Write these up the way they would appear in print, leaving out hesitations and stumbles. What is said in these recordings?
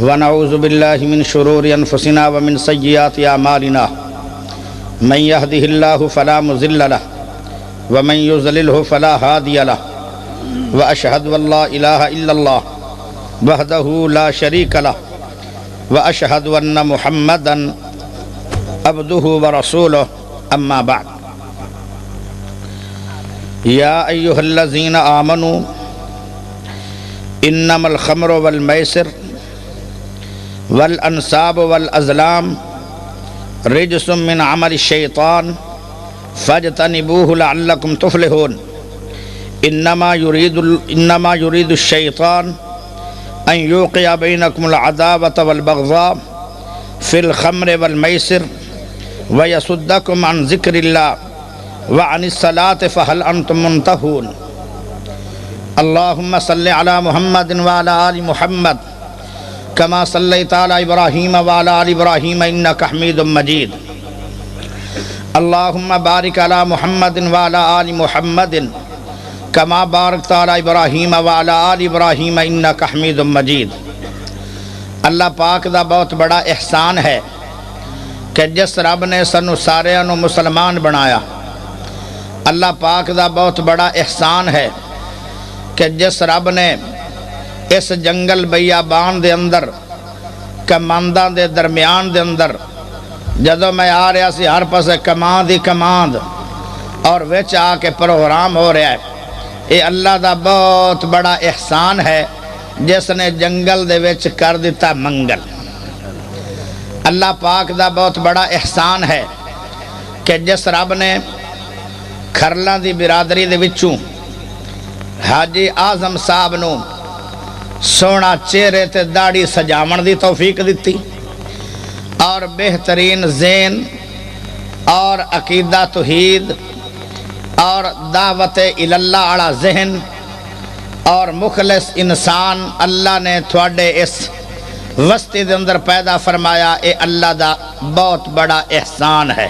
ونعوذ باللہ من شرور انفسنا ومن سیئات اعمالنا من يهده الله فلا مضل له ومن يضلله فلا هادي له واشهد ان لا اله الا الله وحده لا شريك له واشهد ان محمدا عبده ورسوله اما بعد يا ايها الذين آمنوا انما الخمر والميسر والانصاب والازلام رجس من عمل الشیطان فاجتنبوه لعلکم تفلحون انما يريد الشیطان ان يوقع بينكم العداوة والبغضاء في الخمر والميسر ويصدكم عن ذكر الله وعن الصلاة فهل انتم منتهون اللهم صل على محمد وعلى آل محمد كما صليت على إبراهيم وعلى آل إبراهيم إنك حميد مجيد اللهم بارك على محمد وعلى آل محمد كما باركت على إبراهيم وعلى آل إبراهيم إنك حميد مجيد اللہ پاک دا بہت بڑا احسان ہے کہ جس رب نے سانو ساریاں نو مسلمان بنایا۔ اللہ پاک دا بہت بڑا احسان ہے کہ جس رب نے اس جنگل بیابان دے اندر کمانداں دے درمیان دے اندر جدو میں آ رہا سی ہر پاسے کماند ہی کماند اور وچ آ کے پروگرام ہو رہا ہے۔ یہ اللہ دا بہت بڑا احسان ہے جس نے جنگل دے وچ کر دیتا منگل۔ اللہ پاک دا بہت بڑا احسان ہے کہ جس رب نے کھرلاں دی برادری دے وچوں حاجی اعظم صاحب نو سونا چہرے تے داڑھی سجاون دی توفیق دیتی اور بہترین ذہن اور عقیدہ توحید اور دعوت اللہ علی ذہن اور مخلص انسان اللہ نے تھوڑے اس وسطی دے اندر پیدا فرمایا۔ اے اللہ دا بہت بڑا احسان ہے۔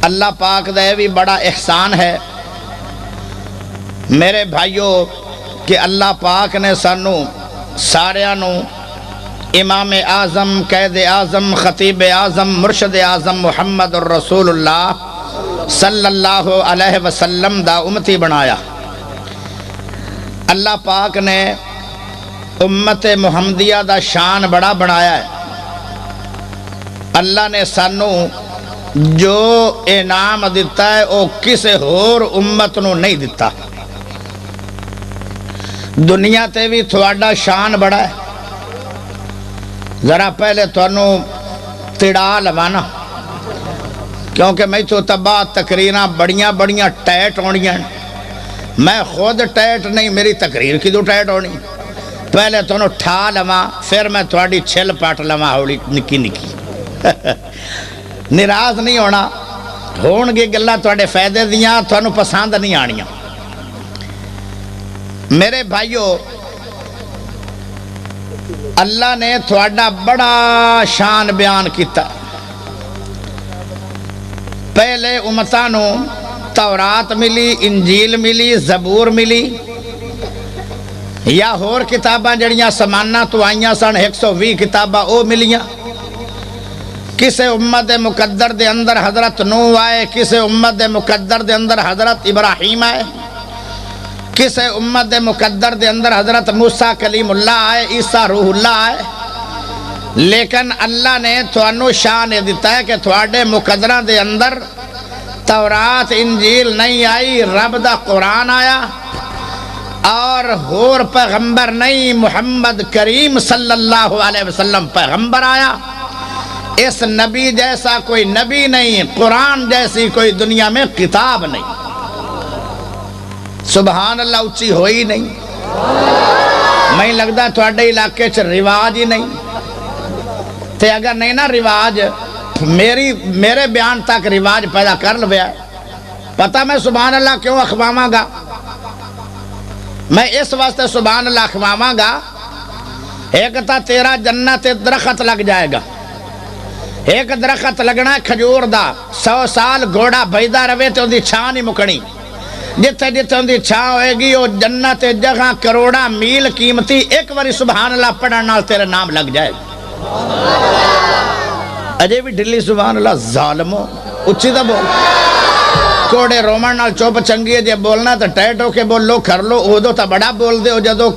اللہ پاک دا یہ بھی بڑا احسان ہے میرے بھائیوں کہ اللہ پاک نے سانو ساریاں نو امام اعظم قائد اعظم خطیب اعظم مرشد اعظم محمد الرسول اللہ صلی اللہ علیہ وسلم دا امتی بنایا۔ اللہ پاک نے امت محمدیہ دا شان بڑا بنایا ہے۔ اللہ نے سانو جو انعام دیتا ہے وہ کسے اور امت نو نہیں دیتا۔ دنیا تے بھی تھوڑا شان بڑا ہے۔ ذرا پہلے تھانوں تڑا لوانا کیونکہ میں تو تباہ تقریراں بڑیاں ٹیٹ ہونیاں۔ میں خود ٹیٹ نہیں، میری تقریر کی دو ٹیٹ ہونی۔ پہلے تھانوں ٹھا لواں پھر میں تھوڑی چھل پاٹ لواں ہولی نکی نکی۔ ناراض نہیں ہونا، ہون گی گلاں تھوڑے فائدے دیاں تھانوں پسند نہیں آنیاں۔ میرے بھائیو اللہ نے تھوڑا بڑا شان بیان کیتا۔ پہلے امتانوں تورات ملی، انجیل ملی، زبور ملی یا ہور کتاباں جڑیاں سمانہ تو آئیاں سن 120 کتاباں او ملیاں۔ کسے امت مقدر دے اندر حضرت نوح آئے، کسے امت مقدر دے اندر حضرت ابراہیم آئے، کسے امت مقدر دے اندر حضرت موسیٰ کلیم اللہ آئے، عیسیٰ روح اللہ آئے۔ لیکن اللہ نے تھانوں شان دیتا ہے کہ تھوڑے مقدرہ دے اندر تورات انجیل نہیں آئی، رب دا قرآن آیا اور ہور پیغمبر نہیں، محمد کریم صلی اللہ علیہ وسلم پیغمبر آیا۔ اس نبی جیسا کوئی نبی نہیں، قرآن جیسی کوئی دنیا میں کتاب نہیں۔ سبحان اللہ اچھی ہوئی نہیں۔ میں لگتا تھوڑے علاقے چ رواج ہی نہیں تے اگر نہیں نا رواج میرے بیان تک رواج پیدا کر لیا۔ پتہ میں سبحان اللہ کیوں اخواواں گا؟ میں اس واسطے سبحان اللہ اخواواں گا، ایک تا تیرا جنت درخت لگ جائے گا، ایک درخت لگنا کھجور دا 100 سال گھوڑا بھیدا روے تے اندی چھان ہی مکڑی، جتھے جتھے ان دی چھاں ہوئے گی وہ جنت جگہ کروڑا میل قیمتی ایک واری سبحان اللہ پڑھن نال تیرے نام لگ جائے گا اجے بھی ڈلی سبحان اللہ ظالمو اچھی دا بول کوڑے رومن نال چوپ چنگی ہے جے بولنا تو ٹیٹ ہو کے بول لو کر لو اودو تا بڑا بول دے ہو جدو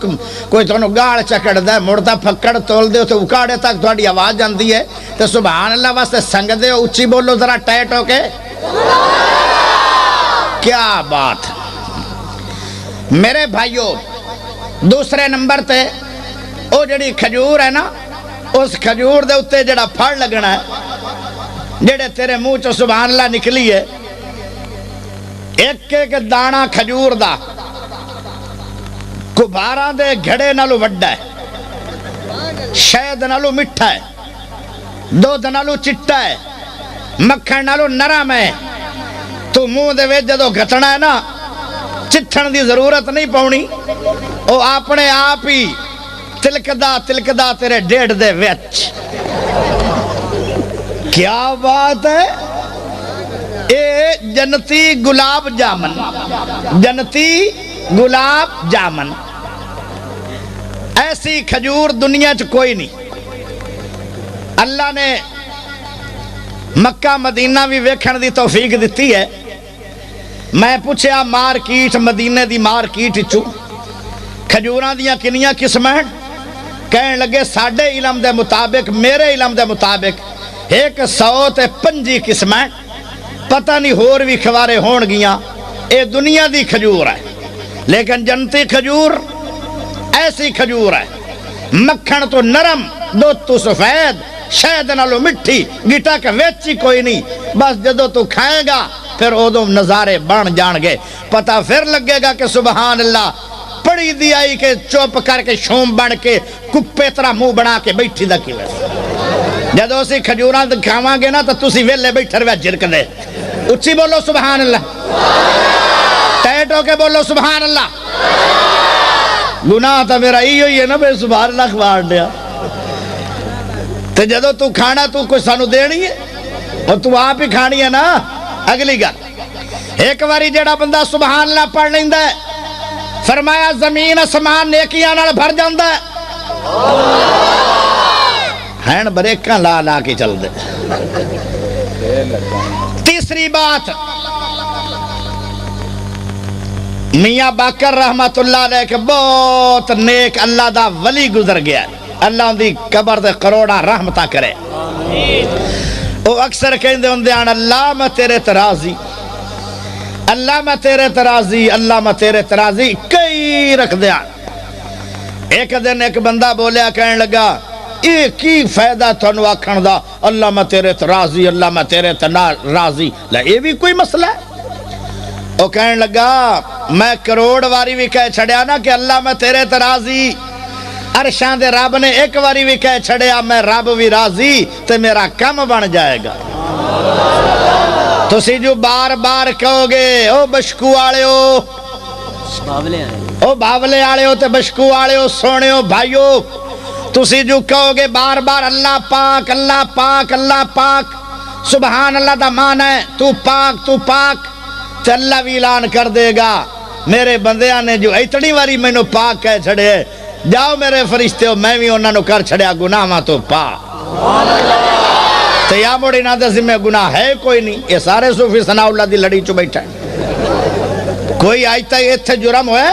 کوئی تونوں گاڑ چکڑ دے مڑتا پھکڑ تول دے ہو تو اکاڑے تک تھوڑی آواز جاندی ہے تو سبحان اللہ واسطے سنگ دے ہو اچھی بولو ذرا ٹیٹ ہو کے کیا بات میرے بھائیو دوسرے نمبر تے او جڑی کھجور ہے نا اس کھجور دے اتے جڑا پھڑ لگنا ہے جڑے تیرے منہ چو سبحان اللہ نکلی ہے ایک ایک دانا کھجور دا کبھارا دے گھڑے نالو وڈا ہے شہد نالو مٹھا ہے دودھ نالو چٹا ہے مکھن نالو نرم ہے تو منہ دے وچ جدو گھٹنا ہے نا چٹھن دی ضرورت نہیں پاؤنی او اپنے آپ ہی تلکدا تیرے ڈیڑھ دے وچ کیا بات ہے اے جنتی گلاب جامن جنتی گلاب جامن ایسی کھجور دنیا چ کوئی نہیں اللہ نے مکہ مدینہ بھی ویکھن دی توفیق دیتی ہے میں پوچھیا مارکیٹ مدینے دی مارکیٹ چو کھجوراں دیاں کنیاں قسمیں کہنے لگے ساڑھے علم دے مطابق میرے علم دے مطابق 105 قسمیں پتہ نہیں ہور بھی کھوارے ہون گیاں اے دنیا دی کھجور ہے لیکن جنتی کھجور ایسی کھجور ہے مکھن تو نرم دودھ تو سفید شہد نالو مٹھی گٹا کا ویچی کوئی نہیں بس جدو تو کھائے گا پھر ادو نظارے بن جان گے پتہ پھر لگے گا کہ سبحان اللہ پڑی دی آئی کہ چوپ کر کے شوم بن کے کپے طرح منہ بنا کے بیٹھی دا کی ویسے جدو اسی کھجوران کھاواں گے نا تو تسی ویلے بیٹھر وے جرک دے اچھی بولو سبحان اللہ ٹیٹ ہو کے بولو سبحان اللہ گناہ تا میرا ہی ہوئی ہے نا بے سبحان اللہ خوار دیا تو جدو تو کھانا تو کوئی سانو دینی ہے اور تو آپ ہی کھانی ہے نا اگلی گل ایک واری جڑا بندہ سبحان اللہ پڑھ لیندہ ہے فرمایا زمین اسمان نیکیاں نال بھر جاندہ ہے ہین بریکاں لا لا کے چل دے تیسری بات میاں باقر رحمت اللہ علیہ کے بہت نیک اللہ دا ولی گزر گیا اللہ ان دی قبر دے کروڑا رحمتہ کرے وہ اکثر کہندے ہوندے ہیں اللہ میں تیرے ترازی اللہ میں تیرے ترازی اللہ میں تیرے ترازی کئی رکھ دیا ایک دن ایک بندہ بولیا کہنے لگا ایک ہی فائدہ تھانو آکھن دا اللہ میں تیرے ترازی اللہ میں تیرے ترازی یہ بھی کوئی مسئلہ ہے وہ کہنے لگا میں کروڑ واری بھی کہہ چھڑیا نا کہ اللہ میں تیرے ترازی عرشان دے رب نے ایک واری بھی کہہ چھڑیا میں رب بھی راضی تے میرا کم بن جائے گا تو سی جو بار بار کہو گے او بشکو آڑے ہو او باولے آڑے ہو تے بشکو آڑے ہو سونے ہو بھائیو تو سی جو کہو گے بار بار اللہ پاک اللہ پاک اللہ پاک سبحان اللہ دا مان ہے تو پاک تے اللہ بھی اعلان کر دے گا میرے بندیاں نے جو اتنی واری میں نو پاک کہہ چھڑے جاؤ میرے فرشتے ہو میں بھی انہوں نے کر چھڑیا گناہ ماں تو تو یا موڑی نہ دے ذمہ گناہ ہے کوئی نہیں یہ سارے صوفی ثناء اللہ دی لڑی چو بیٹھا ہے کوئی آئیتا ہے اتھے جرم ہوئے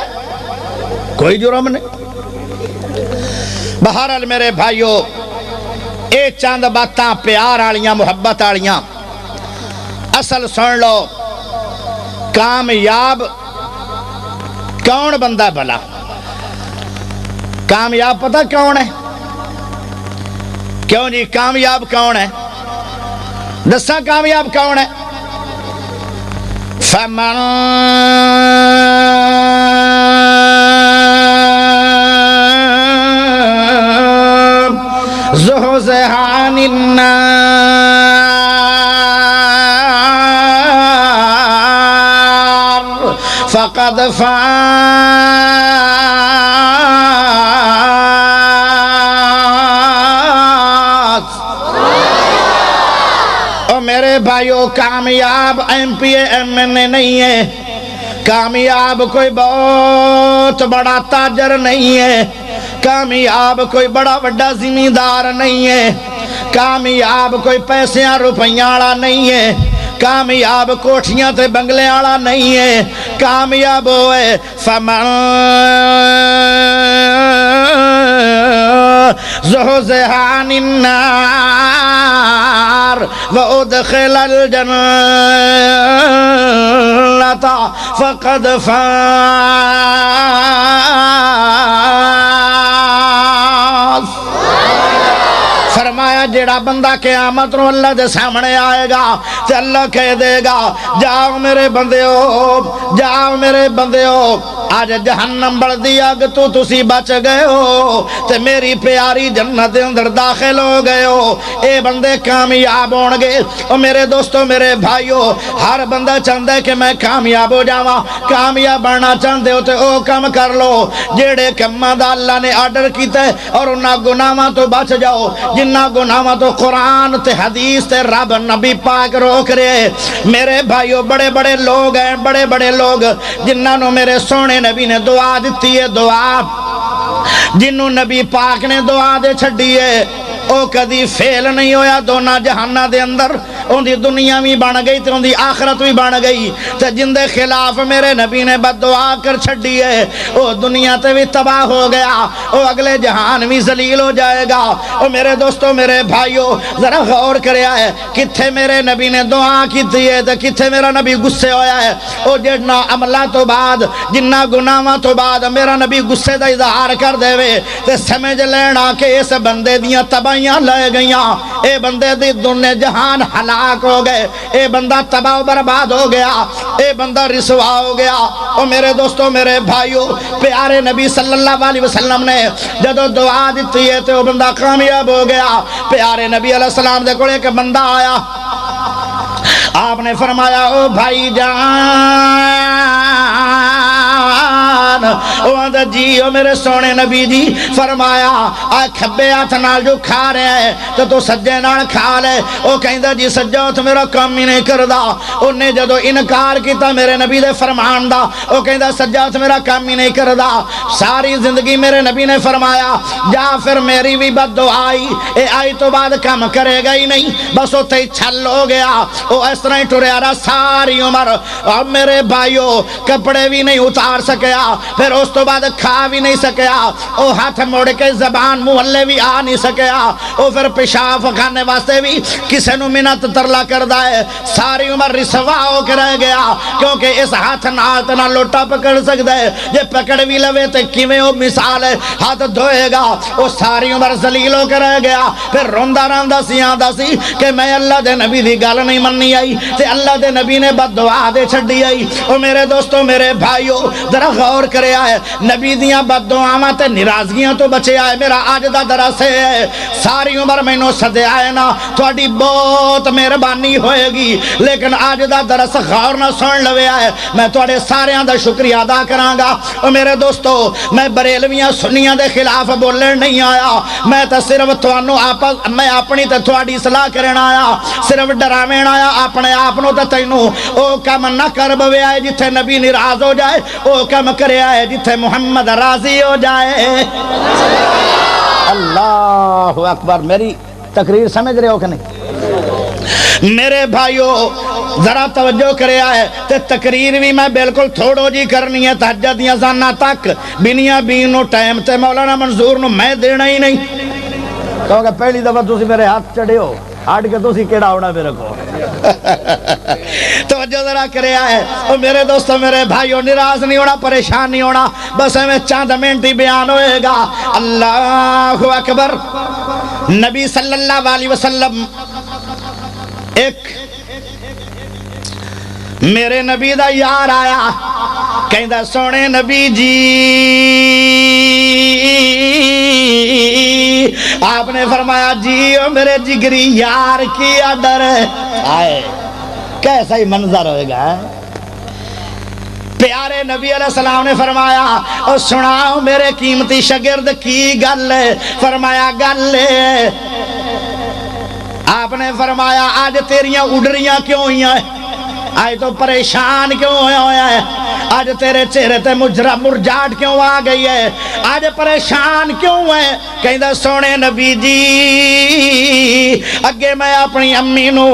کوئی جرم نہیں بہرحال میرے بھائیو اے چاند باتاں پیار آلیاں محبت آلیاں اصل سن لو کامیاب کون بندہ بھلا کامیاب پتہ کون ہے کیوں جی کامیاب کون ہے دسا کامیاب کون ہے فمن زحزح عن النار فقد فاز او میرے بھائیو کامیاب M P A M N A نہیں ہے کامیاب کوئی بہت بڑا تاجر نہیں ہے، کامیاب کوئی بڑا بڑا زمیندار نہیں ہے، کامیاب کوئی پیسیاں روپیاں والا نہیں ہے، کامیاب کوٹھیاں تے بنگلے والا نہیں ہے، کامیاب ہوئے فمن زحزح عن النار وادخل الجنة فقد فاز۔ فرمایا جیڑا بندہ قیامت نو اللہ دے سامنے آئے گا تے اللہ کہہ دے گا جاؤ میرے بندیو، جاؤ میرے بندیو، آج جہنم بڑھ دی اگ تو تسی بچ گئے ہو تے میری پیاری جنت دے اندر داخل ہو گئے ہو۔ اے بندے کامیاب ہون گے۔ او میرے دوستو میرے بھائیو، ہر بندہ چاہتا ہے کہ میں کامیاب ہو جاواں۔ کامیاب بننا چاہتے ہو تے او کم کر لو جیڑے کماں دا اللہ نے آرڈر کیتا ہے، اور انہاں گناہاں تو بچ جاؤ جنہاں گناہاں تو قرآن تے حدیث تے رب نبی پاک روک رہے۔ میرے بھائیو بڑے بڑے لوگ ہیں، بڑے بڑے لوگ جنہاں نو میرے سونے نبی نے دعا دیتی ہے، دعا جنہوں نبی پاک نے دعا دے چھڑی ہے او کدی فیل نہیں ہویا دونوں جہانہ دے اندر۔ ان دی دنیا بھی بن گئی تے ان دی آخرت بھی بن گئی تے جن دے خلاف میرے نبی نے بد دعا کر چھڑی ہے او دنیا تے بھی تباہ ہو گیا، او اگلے جہان بھی ذلیل ہو جائے گا۔ او میرے دوستو میرے بھائیو ذرا غور کریا ہے کتھے میرے نبی نے دعا کیتی ہے تے کتھے میرا نبی غصے ہویا ہے۔ او جڑنا عملہ تو بعد جنہ گناہاں تو بعد میرا نبی غصے دا اظہار کر دے وے تے سمجھ لینا کہ اس بندے دیاں تباہیاں لے گئیاں، اے بندے دی دنیا جہان ہلاک ہو گئے، اے بندہ تباہ و برباد ہو گیا، اے بندہ رسوا ہو گیا۔ او میرے دوستو میرے بھائیو پیارے نبی صلی اللہ علیہ وسلم نے جدو دعا دیتی ہے تو بندہ کامیاب ہو گیا۔ پیارے نبی علیہ السلام دے کول ایک بندہ آیا، آپ نے فرمایا او بھائی جان، او آندہ جی او میرے سونے نبی جی، فرمایا آئے کھبے ہاتھ نال جو کھا رہے ہیں تو سجے نال کھا لے۔ او کہندہ جی سجا تو میرا کام ہی نہیں کردہ۔ انہیں جدو انکار کیتا میرے نبی دے فرمان دا، او کہندہ سجا تو میرا کام ہی نہیں کردہ۔ ساری زندگی میرے نبی نے فرمایا جا پھر میری بھی بد دعائی، اے آئی تو بعد کام کرے گا ہی نہیں، بس وہ تے چھل ہو گیا۔ او اس طرح ہی ٹریا رہا ساری عمر۔ اب میرے بھائیو کپڑے بھی نہیں اتار سکیا، پھر اس تو بعد کھا بھی نہیں سکیا، او ہاتھ موڑ کے زبان محلے بھی آ نہیں سکیا، او پھر پیشاب کھانے واسطے بھی کسے نو منت ترلا کردہ ہے۔ ساری عمر رسوا ہو کے رہ گیا کیونکہ اس ہاتھ نات نہ لوٹا پکڑ سکتا ہے، جے پکڑ بھی لوے تے کیویں او مثال ہے ہاتھ دھوئے گا۔ او ساری عمر ذلیل ہو کے رہ گیا، پھر روندہ رہندا سی آندا سی کہ میں اللہ دے نبی دی گل نہیں مننی آئی تے اللہ دے نبی نے بد دعا دے چھڈی آئی۔ او میرے دوستو میرے بھائیو ذرا غور کرے آئے نبی دیاں بد دعاواں تے ناراضگیاں تو بچے آئے۔ میرا آج دا درس ہے ساری عمر مینوں سدے آئے نا تھوڑی بہت مہربانی ہوئے گی، لیکن آج دا درس غور نہ سن لوے آئے میں تھوڑے ساریاں دا شکریہ ادا کراں گا۔ او میرے دوستو میں بریلویاں سنیاں دے خلاف بولن نہیں آیا، میں تا صرف تھانوں میں اپنی تے تھوڑی اصلاح کرن آیا، صرف ڈراوین آیا اپنے آپنوں تے تینوں۔ او کم نہ کر بوے آئے جتھے نبی ناراض ہو جائے، او کم کرے آئے جتھے محمد راضی ہو جائے۔ اللہ اکبر۔ میری تقریر سمجھ رہے ہو کہ نہیں؟ میرے بھائیو ذرا توجہ کرے آئے تے تقریر بھی میں بالکل تھوڑو جی کرنی ہے، تہجد دیاں زانہ تک بینیاں بینو ٹائم تے مولانا منظور نو میں دینا ہی نہیں۔ کہو کہ پہلی دفعہ تسی میرے ہاتھ چڑھے ہو، ہٹ کے تسی کیڑا ہونا میرے کو۔ توجہ ذرا کرے آئے اور میرے دوستو میرے بھائیو ناراض نہیں ہونا، پریشان نہیں ہونا، بس ہمیں چاند منٹ ہی بیان ہوئے گا۔ اللہ اکبر۔ نبی صلی اللہ علیہ وسلم ایک میرے نبی دا یار آیا، کہندہ سونے نبی جی آپ نے فرمایا جی او میرے جگری یار کی آڈر ہے۔ آئے کیسا ہی منظر ہوئے گا۔ پیارے نبی علیہ السلام نے فرمایا او سناؤ میرے قیمتی شاگرد کی گل ہے؟ فرمایا گل ہے۔ آپ نے فرمایا آج تیریاں اڈریاں کیوں ہوئی ہیں؟ آج تو پریشان کیوں ہویا ہے؟ آج تیرے چہرے تے مرجھاٹ کیوں آ گئی ہے؟ آج پریشان کیوں ہے؟ کہندا سونے نبی جی اگے میں اپنی امی نو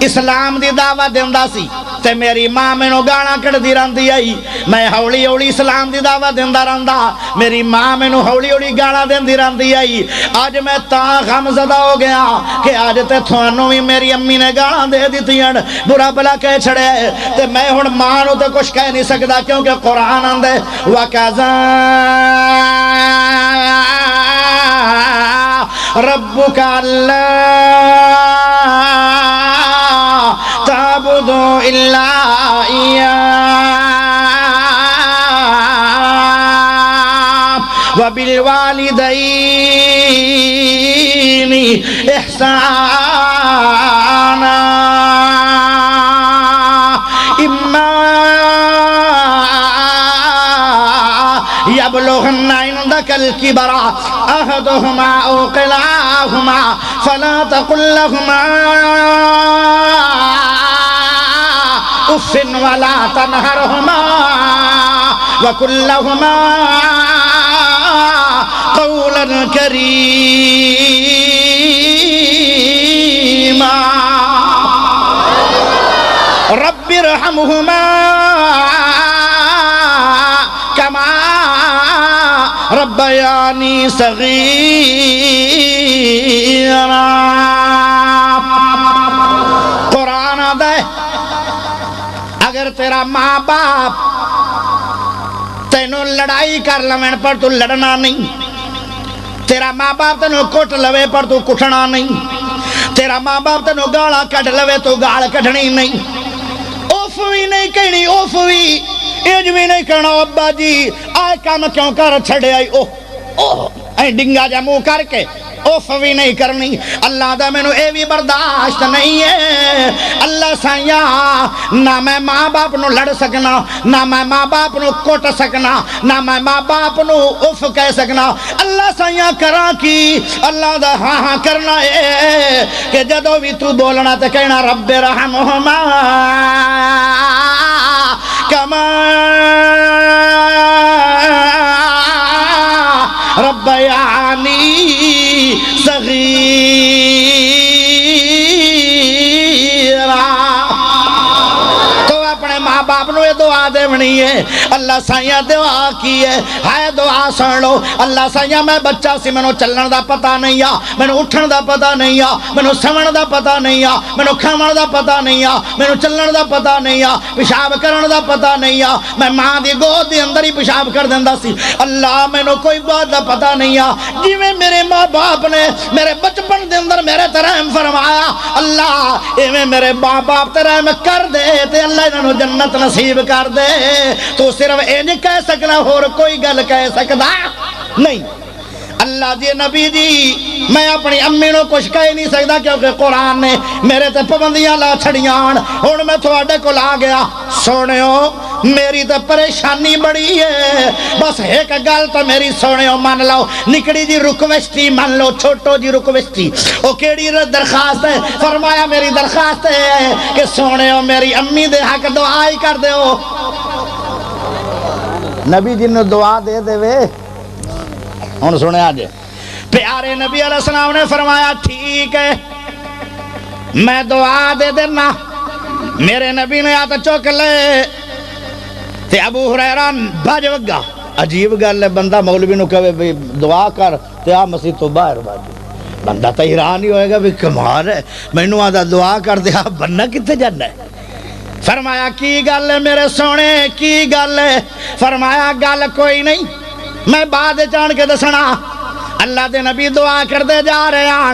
اسلام دی دعوت دیندا سی تے میری ماں مینوں گالاں کڈدی رہندی آئی، میں ہولی ہولی اسلام دی دعوت دیندا رہندا، میری ماں مینوں ہولی ہولی گالاں دیندی رہندی آئی۔ اج میں تاں غم زدہ ہو گیا کہ اج تے تھانوں بھی میری امی نے گالاں دے دتیاں، برا بلا کہہ چھڑے تے میں ہن ماں نوں تے کچھ کہہ نہیں سکدا کیونکہ قرآن آندا وَقَضَىٰ رَبُّكَ أَلَّا تعبدوا إلا إياه وبالوالدين إحسانا إما يبلغن عندك الكبر أحدهما أو كلاهما فلا تقل لهما اف ولا تنهرهما وقل لهما قولا كريما رب ارحمهما كما ربياني صغيرا۔ قرآن آدھے اگر تیرا ماں باپ تینوں لڑائی کر لویں پر تو لڑنا نہیں، تیرا ماں باپ تینوں کٹ لوے پر تو کٹنا نہیں، تیرا ماں باپ تینوں گالا کٹ لوے تو گال کٹنی نہیں، اوف بھی نہیں کہنی، اوف بھی انج بھی نہیں کہنا ابا جی آئے کام کیوں کر چھڑے آئی اوہ ڈنگا جا منہ کر کے اوف بھی نہیں کرنی۔ اللہ دا مینوں اے بھی برداشت نہیں ہے۔ اللہ سائیاں نہ میں ماں باپ نو لڑ سکنا، نہ میں ماں باپ نو کٹ سکنا، نہ میں ماں باپ نو اوف کہہ سکنا۔ اللہ سائیاں کراں کی اللہ دا ہاں ہاں کرنا ہے کہ جدو بھی تو بولنا تے کہنا رب رحمہما کما ربیانی صغیرا۔ تو اپنے ماں باپ نو یہ دعا دیونی ہے۔ اللہ سائیاں دعا کی ہے، ہائے دعا سن لو۔ اللہ سائیاں میں بچہ سی، مینوں چلن دا پتہ نہیں آ، مینوں اٹھن دا پتہ نہیں آ، مینوں سمن دا پتہ نہیں آ، مینوں کھاون دا پتہ نہیں آ، مینوں چلن دا پتہ نہیں آ، پیشاب کرن دا پتہ نہیں آ، میں ماں دی گود دے اندر ہی پیشاب کر دیندا سی۔ اللہ مینوں کوئی بات دا پتہ نہیں آ، جویں میرے ماں باپ نے میرے بچپن دے اندر میرے تے رحم فرمایا، اللہ ایویں میرے ماں باپ تے رحم کر دے تے اللہ انہاں نوں جنت نصیب کر دے۔ تو صرف انج کہہ سکنا، اور کوئی گل کہہ سکدا نہیں۔ اللہ جی نبی جی میں اپنی امی نو کچھ کہہ نہیں سکتا کیونکہ قرآن نے میرے تے پابندیاں لا چھڑیاں، ہن میں تھوڑے کول آ گیا۔ سونیو میری تے پریشانی بڑی ہے، بس ایک گل تو میری سونیو من لو، نکڑی جی رکوستی من لو، چھوٹو جی رکوستی۔ او کیڑی درخواست ہے؟ فرمایا میری درخواست ہے کہ سونیو میری امی دے حق دعا ہی کر دیو۔ نبی جی نے دعا دے دے وے ہن سنے آج پیارے نبی علیہ السلام نے فرمایا ٹھیک ہے میں دعا دے دینا۔ میرے نبی نے آتا چوک لے تے ابو ہریرہ بھج وگا۔ عجیب گل ہے، بندہ مولوی نو کہے بھی دعا کر تے آ مسیح تو باہر بھاجو، بندہ تو حیران ہی ہوئے گا بھی کمال ہے، مینوں آتا دعا کر دے آپ بننا کتے جانا ہے۔ فرمایا کی گل ہے میرے سونے، کی گل ہے؟ فرمایا گل کوئی نہیں، میں بعد جان کے دسنا۔ اللہ دے نبی دعا کر دے جا رہے ہیں،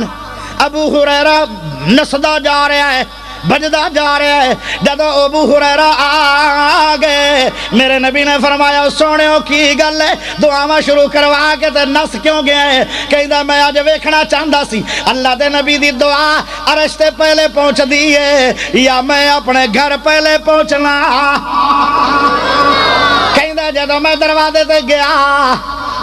ابو ہریرہ نسدا جا رہا ہے، بجدا جا رہا ہے۔ جب ابو ہریرہ آ گئے میرے نبی نے فرمایا سونیو کی گل ہے؟ دعاواں شروع کروا کے تے نس کیوں گیا ہے؟ کہندا میں اج ویکھنا چاہندا سی اللہ دے نبی دی دعا عرش تے پہلے پہنچ دی ہے یا میں اپنے گھر پہلے پہنچنا۔ کہندا جدوں میں دروازے تے گیا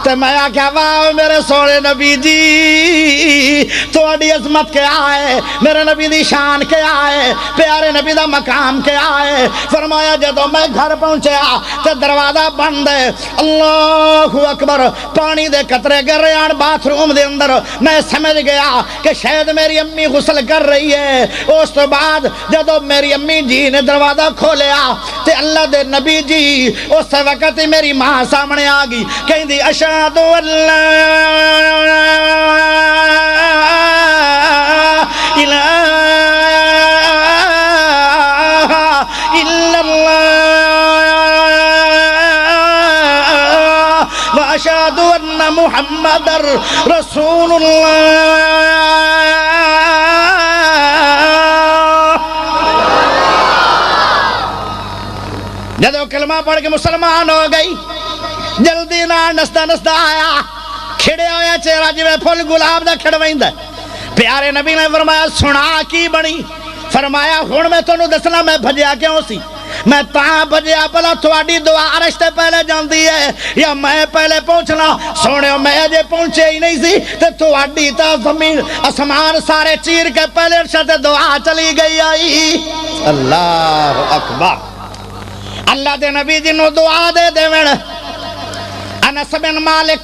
تے میں آکھیا واہ میرے سونے نبی جی تھوڑی عظمت کیا ہے، میرے نبی دی شان کیا ہے، پیارے نبی دا مقام کیا ہے۔ فرمایا جدو میں گھر پہنچیا تے دروازہ بند ہے، اللہ اکبر، پانی دے قطرے گر رہے ہیں باتھ روم دے اندر۔ میں سمجھ گیا کہ شاید میری امی غسل کر رہی ہے۔ اس تو بعد جدو میری امی جی نے دروازہ کھولیا تے اللہ دے نبی جی اس وقت میری ماں سامنے آگئی، کہیں دی اشہد اللہ الہ الا اللہ واشہد ان محمد رسول اللہ۔ جدو کلمہ پڑھ کے مسلمان ہو گئی، جلدی نہ نستا نستا آیا، کھڑے ہویا چہرہ جی میں پھول گلاب دا کھڑوائندہ۔ پیارے نبی نے فرمایا سنا کی بنی؟ فرمایا ہون میں تو دسنا میں بھجیا کیوں سی؟ میں تاں بھجیا بلا تھوڑی دعا عرش تے پہلے جاندی ہے یا میں پہلے پہنچنا؟ سونے میں جے پہنچے ہی نہیں سی تے تھوڑی تا زمین اسمان سارے چیر کے پہلے عرش تے دعا چلی گئی آئی۔ اللہ اکبر، اللہ دے نبی جنہوں دعا دے دے وین۔ انس بن مالک،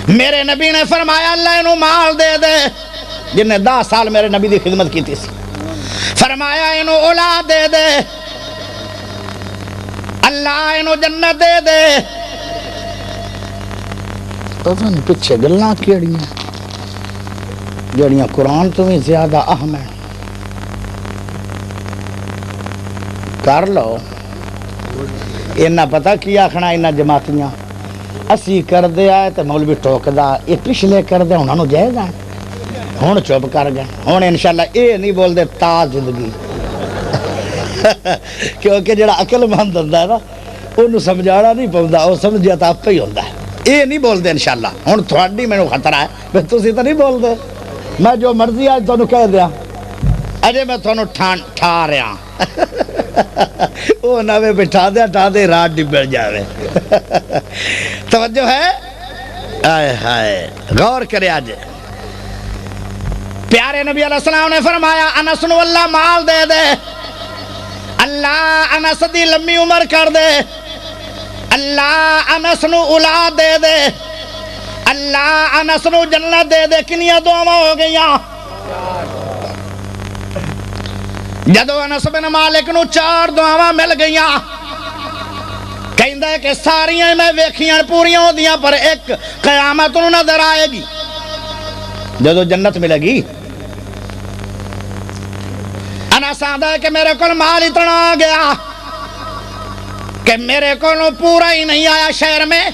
میرے نبی نے فرمایا اللہ انہوں مال دے دے، جن نے 10 سال میرے نبی دی خدمت کی تھی، فرمایا انہوں اولاد دے دے، اللہ انہوں جنت دے دے۔ پتہ نہیں پچھے گلنا کیڑیاں جڑیاں قرآن تو بھی زیادہ اہم ہیں، کر لو۔ انہا پتہ کیا آخنا انہا جماعتیاں اسی کر دے آئے تو مولوی ٹوک دا، یہ پچھلے کر دے انہوں جائز آئے، ہون چوب کر گئے، ہون انشاءاللہ اے نہیں بول دے تا زندگی کیونکہ جڑا عقل مند ہوندہ ہے نا انہوں سمجھانا نہیں پاؤندہ، وہ سمجھیا تا آپ پہ ہی ہوندہ ہے۔ اے نہیں بول دے انشاءاللہ، ہون تھوڑی میں خطرہ ہے، میں تسی تو نہیں بول دے، میں جو مرضی آج تو کہہ دیا اجے میں تو ٹھا رہا وہ نوے بٹھا دے رات ڈبڑ جاوے۔ توجہ ہے؟ آئے ہائے غور کرے آج۔ پیارے نبی علیہ السلام نے فرمایا انس نو اللہ مال دے دے، اللہ انس دی لمبی عمر کر دے، اللہ انس نو اولاد دے دے، اللہ انس نو جنت دے دے۔ کنیاں دعاواں ہو گئیاں؟ جدو انس بن مالک نو 4 دعاواں مل گئیاں، کہندہ ہے کہ ساریاں میں ویکھیاں پوریاں ہو دیاں پر ایک قیامت نو نظر آئے گی جدو جنت ملے گی۔ انس آدھا ہے کہ میرے کل مال اتنا آ گیا کہ میرے کل پورا ہی نہیں آیا شہر میں،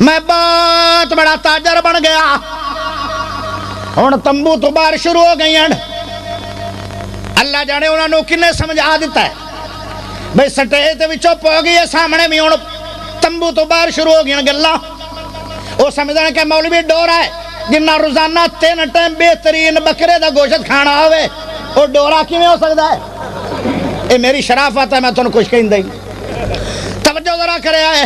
میں بہت بڑا تاجر بن گیا۔ ہن تمبو تو باہر شروع ہو گئی ہیں، اللہ جانے انہوں نے کنے سمجھا دیتا ہے بھئی سٹیج تے بھی چپ ہو گئی ہے، سامنے بھی ہوں تمبو تو باہر شروع ہو گئی ہیں گلہ۔ وہ سمجھا کہ مولوی ڈورا ہے جنہ روزانہ 3 ٹائم بہترین بکرے دا گوشت کھانا ہوئے، وہ ڈورا کی میں ہو سکتا ہے؟ اے میری شرافت ہے، میں تو کچھ کہیں دیں۔ توجہ ذرا کرے آئے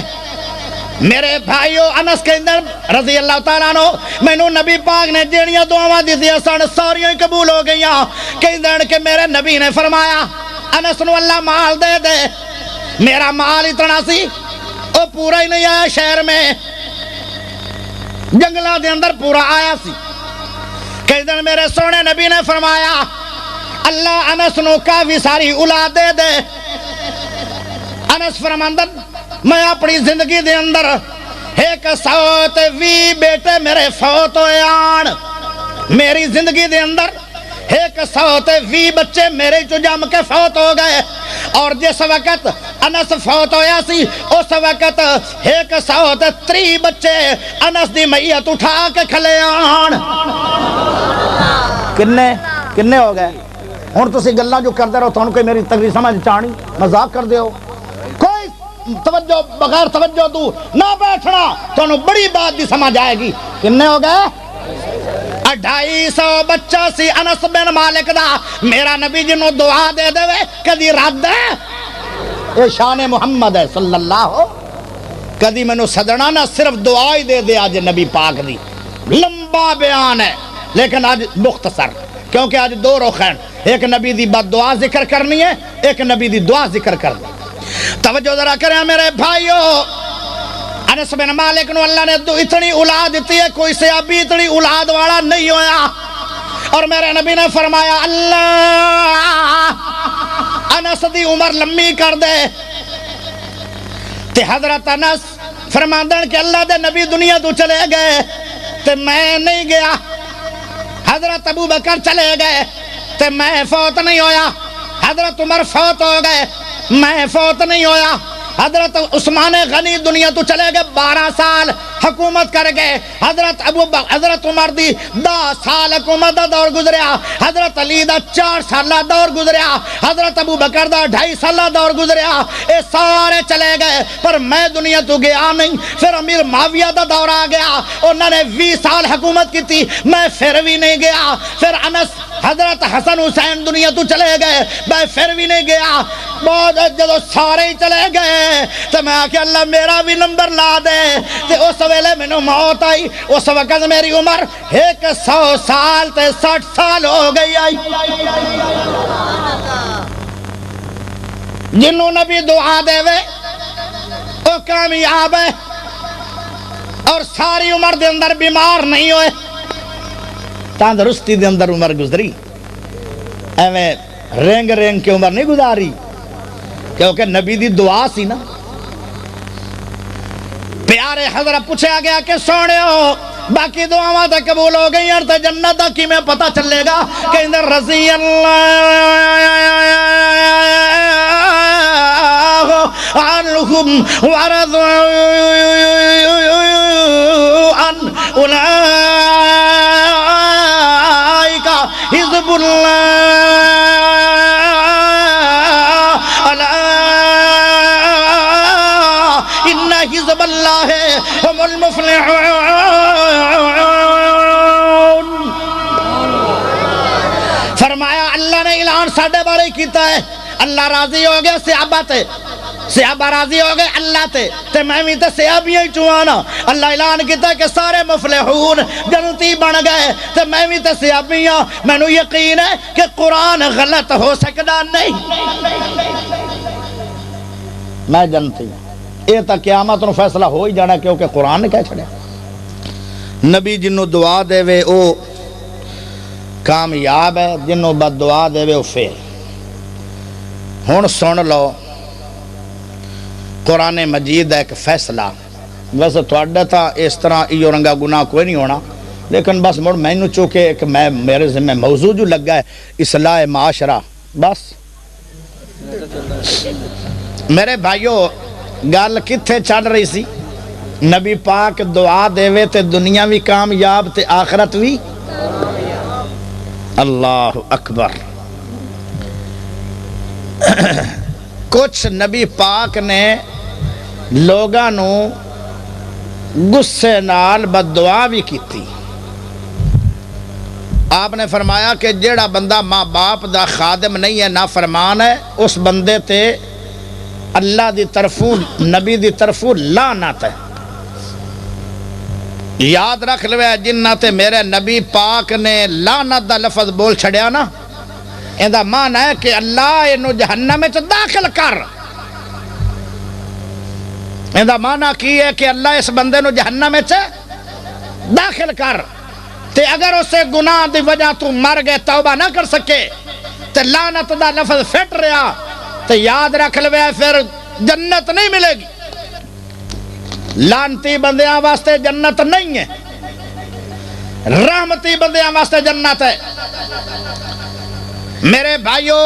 میرے بھائیو، انس کے اندر رضی اللہ تعالیٰ عنہ، میں نو نبی پاک نے جیڑیاں دعاواں دی دیا سن ساریاں قبول ہو گئیاں۔ کہیں دن کہ میرے نبی نے فرمایا انس نو اللہ مال دے دے، میرا مال اتنا سی وہ پورا ہی نہیں آیا شہر میں، جنگلہ دے اندر پورا آیا سی۔ کہیں دن میرے سونے نبی نے فرمایا اللہ انس نو کافی ساری اولاد دے دے۔ انس فرماندن میں اپنی زندگی دے اندر 120 بیٹے میرے فوت ہوئے آن، میری زندگی دے اندر 120 بچے میرے چو جم کے فوت ہو گئے، اور جس وقت انس فوت ہویا سی اس وقت 130 بچے انس دی میت اٹھا کے کھلے آن۔ کنے ہو گئے؟ ہون تسی گلاں جو کر دے رہو تو کوئی میری تقریر سمجھ چاہنی، مذاق کر دے ہو، کوئی توجہ بغیر توجہ تو نہ بیٹھنا، تو بڑی بات بھی سمجھ آئے گی۔ کنے ہو گئے؟ 250 بچہ سی انس بن مالک دا، میرا نبی جنہوں دعا دے دے وے کدی رد ہے؟ اے شان محمد ہے صلی اللہ ہو، کدی میں نو صدنا نہ صرف دعا ہی دے دے آج نبی پاک دی، لمبا بیان ہے لیکن آج مختصر، کیونکہ آج دو رخ ہیں، ایک نبی دی بد دعا ذکر کرنی ہے، ایک نبی دی دعا ذکر کرنی ہے۔ توجہ ذرا کریں میرے بھائیو، انس بن مالک نو اللہ نے اتنی اولاد دیتی ہے، کوئی صحابی اتنی اولاد والا نہیں ہویا، اور میرے نبی نے فرمایا اللہ انس دی عمر لمبی کر دے۔ تے حضرت انس فرماندن کہ اللہ دے نبی دنیا تو چلے گئے تے میں نہیں گیا، حضرت ابو بکر چلے گئے تے میں فوت نہیں ہویا، حضرت عمر فوت ہو گئے میں فوت نہیں ہویا، حضرت عثمان غنی دنیا تو چلے گئے 12 سال حکومت کر گئے، حضرت عمر دی 10 سال حکومت دا دور گزریا، حضرت علی دا 4 سالہ دور گزریا، حضرت ابو بکر دا 2.5 سالہ دور گزریا، اے سارے چلے گئے پر میں دنیا تو گیا نہیں۔ پھر امیر معاویہ دا دور آ گیا، انہوں نے 20 سال حکومت کی تھی، میں پھر بھی نہیں گیا۔ پھر انس حضرت حسن حسین دنیا تو چلے گئے، میں پھر بھی نہیں گیا۔ بہت جدو سارے ہی چلے گئے تو میں آکے اللہ میرا بھی نمبر لا دے، تے اس ویلے میں نے موت آئی، اس وقت میری عمر 100 سال تے 60 سال ہو گئی آئی۔ جنہوں نبی دعا دے وے وہ کامیاب ہے، اور ساری عمر دے اندر بیمار نہیں ہوئے، تندرستی دے اندر عمر گزری، ایویں رنگ رنگ کے عمر نہیں گزاری، کیونکہ نبی دی دعا سی نا۔ پیارے حضرت پوچھا گیا کہ سونے ہو باقی دعاواں تے قبول ہو گئی ہیں تے جنت دا کی میں پتہ چلے گا کہ اندر رضی اللہ عنہم ورضوا عن اولئک حزب اللہ حزب اللہ ہم المفلحون۔ فرمایا اللہ نے اعلان ساڑھے بارے کیتا ہے، اللہ راضی ہو گئے صحابہ تے، صحابہ راضی ہو گئے اللہ تے، تے میں بھی تے صحابیاں ہی چوانا۔ اللہ اعلان کیتا ہے کہ سارے مفلحون جنتی بن گئے، تے میں بھی تے صحابیاں، میں نو یقین ہے کہ قرآن غلط ہو سکتا نہیں، میں جنتی ہوں۔ یہ تا قیامت نو فیصلہ ہو ہی جانا، کیونکہ قرآن نے کہہ چھڑیا نبی جنہوں دعا دے وے او کامیاب ہے، جنہوں بد دعا دے وے او فیل۔ ہن سن لو قرآن مجید ایک فیصلہ، ویسے تھوڑا تا اس طرح ایو رنگا گناہ کوئی نہیں ہونا، لیکن بس مڑ میں نو چونکہ ایک میرے ذمہ موضوع جو لگا ہے اصلاح معاشرہ، بس میرے بھائیو گل کتھے چڑھ رہی سی؟ نبی پاک دعا دے وے تے دنیا بھی کامیاب تے آخرت بھی۔ اللہ اکبر۔ کچھ نبی پاک نے لوگاں نو غصے نال بد دعا بھی کیتی۔ آپ نے فرمایا کہ جیڑا بندہ ماں باپ دا خادم نہیں ہے نافرمان ہے، اس بندے تے اللہ دی طرفوں نبی دی طرفوں لعنت ہے۔ یاد رکھ لو جنہ تے میرے نبی پاک نے لعنت دا لفظ بول چھڑیا نا، ان دا معنی ہے کہ اللہ انہوں جہنم میں داخل کر۔ ان دا معنی کی ہے کہ اللہ اس بندے نو جہنم میں داخل کر، تے اگر اسے گناہ دی وجہ تو مر گئے توبہ نہ کر سکے تے لعنت دا لفظ پھٹ رہا، تو یاد رکھ لو پھر جنت نہیں ملے گی۔ لعنتی بندیاں واسطے جنت نہیں ہے، رحمتی بندیاں واسطے جنت ہے۔ میرے بھائیو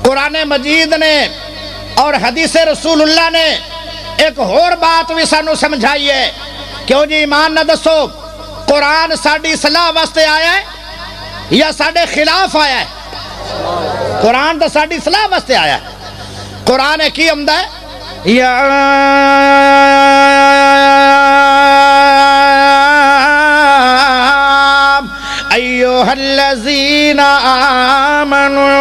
قرآن مجید نے اور حدیث رسول اللہ نے ایک اور بات بھی سانو سمجھائی ہے۔ کیوں جی ایمان نہ دسو، قرآن ساڑی اصلاح واسطے آیا ہے یا ساڑے خلاف آیا ہے؟ قرآن تو ساڑی اصلاح واسطے آیا ہے۔ قرآن کی آمدہ ہے یا ایوہ الذین آمنوا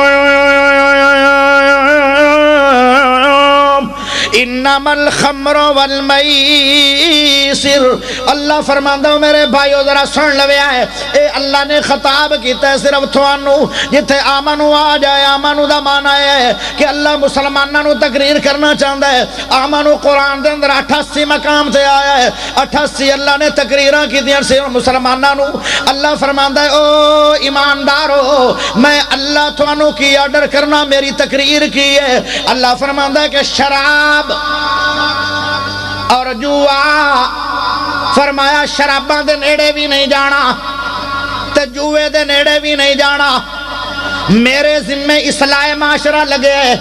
انما الخمر والمیسر، اللہ فرماندا میرے بھائیو ذرا سن لویا ہے، اے اللہ نے خطاب کیتا ہے صرف تھانوں، جتھے آمنو آ جائے، آمنو دا معنی ہے کہ اللہ مسلمانوں نو تقریر کرنا چاہتا ہے۔ آمنو قرآن دے اندر 88 مقام تے آیا ہے، 88 اللہ نے تقریراں کی دیاں سے مسلمانوں نو۔ اللہ فرماندا ہے او ایماندارو میں اللہ تھانوں کی آرڈر کرنا میری تقریر کی ہے۔ اللہ فرماندا ہے کہ شراب اور جوا، فرمایا شراباں دے نیڑے بھی نہیں جانا تے جوے دے نیڑے بھی نہیں جانا، میرے ذمے اصلاح معاشرہ لگے ہے۔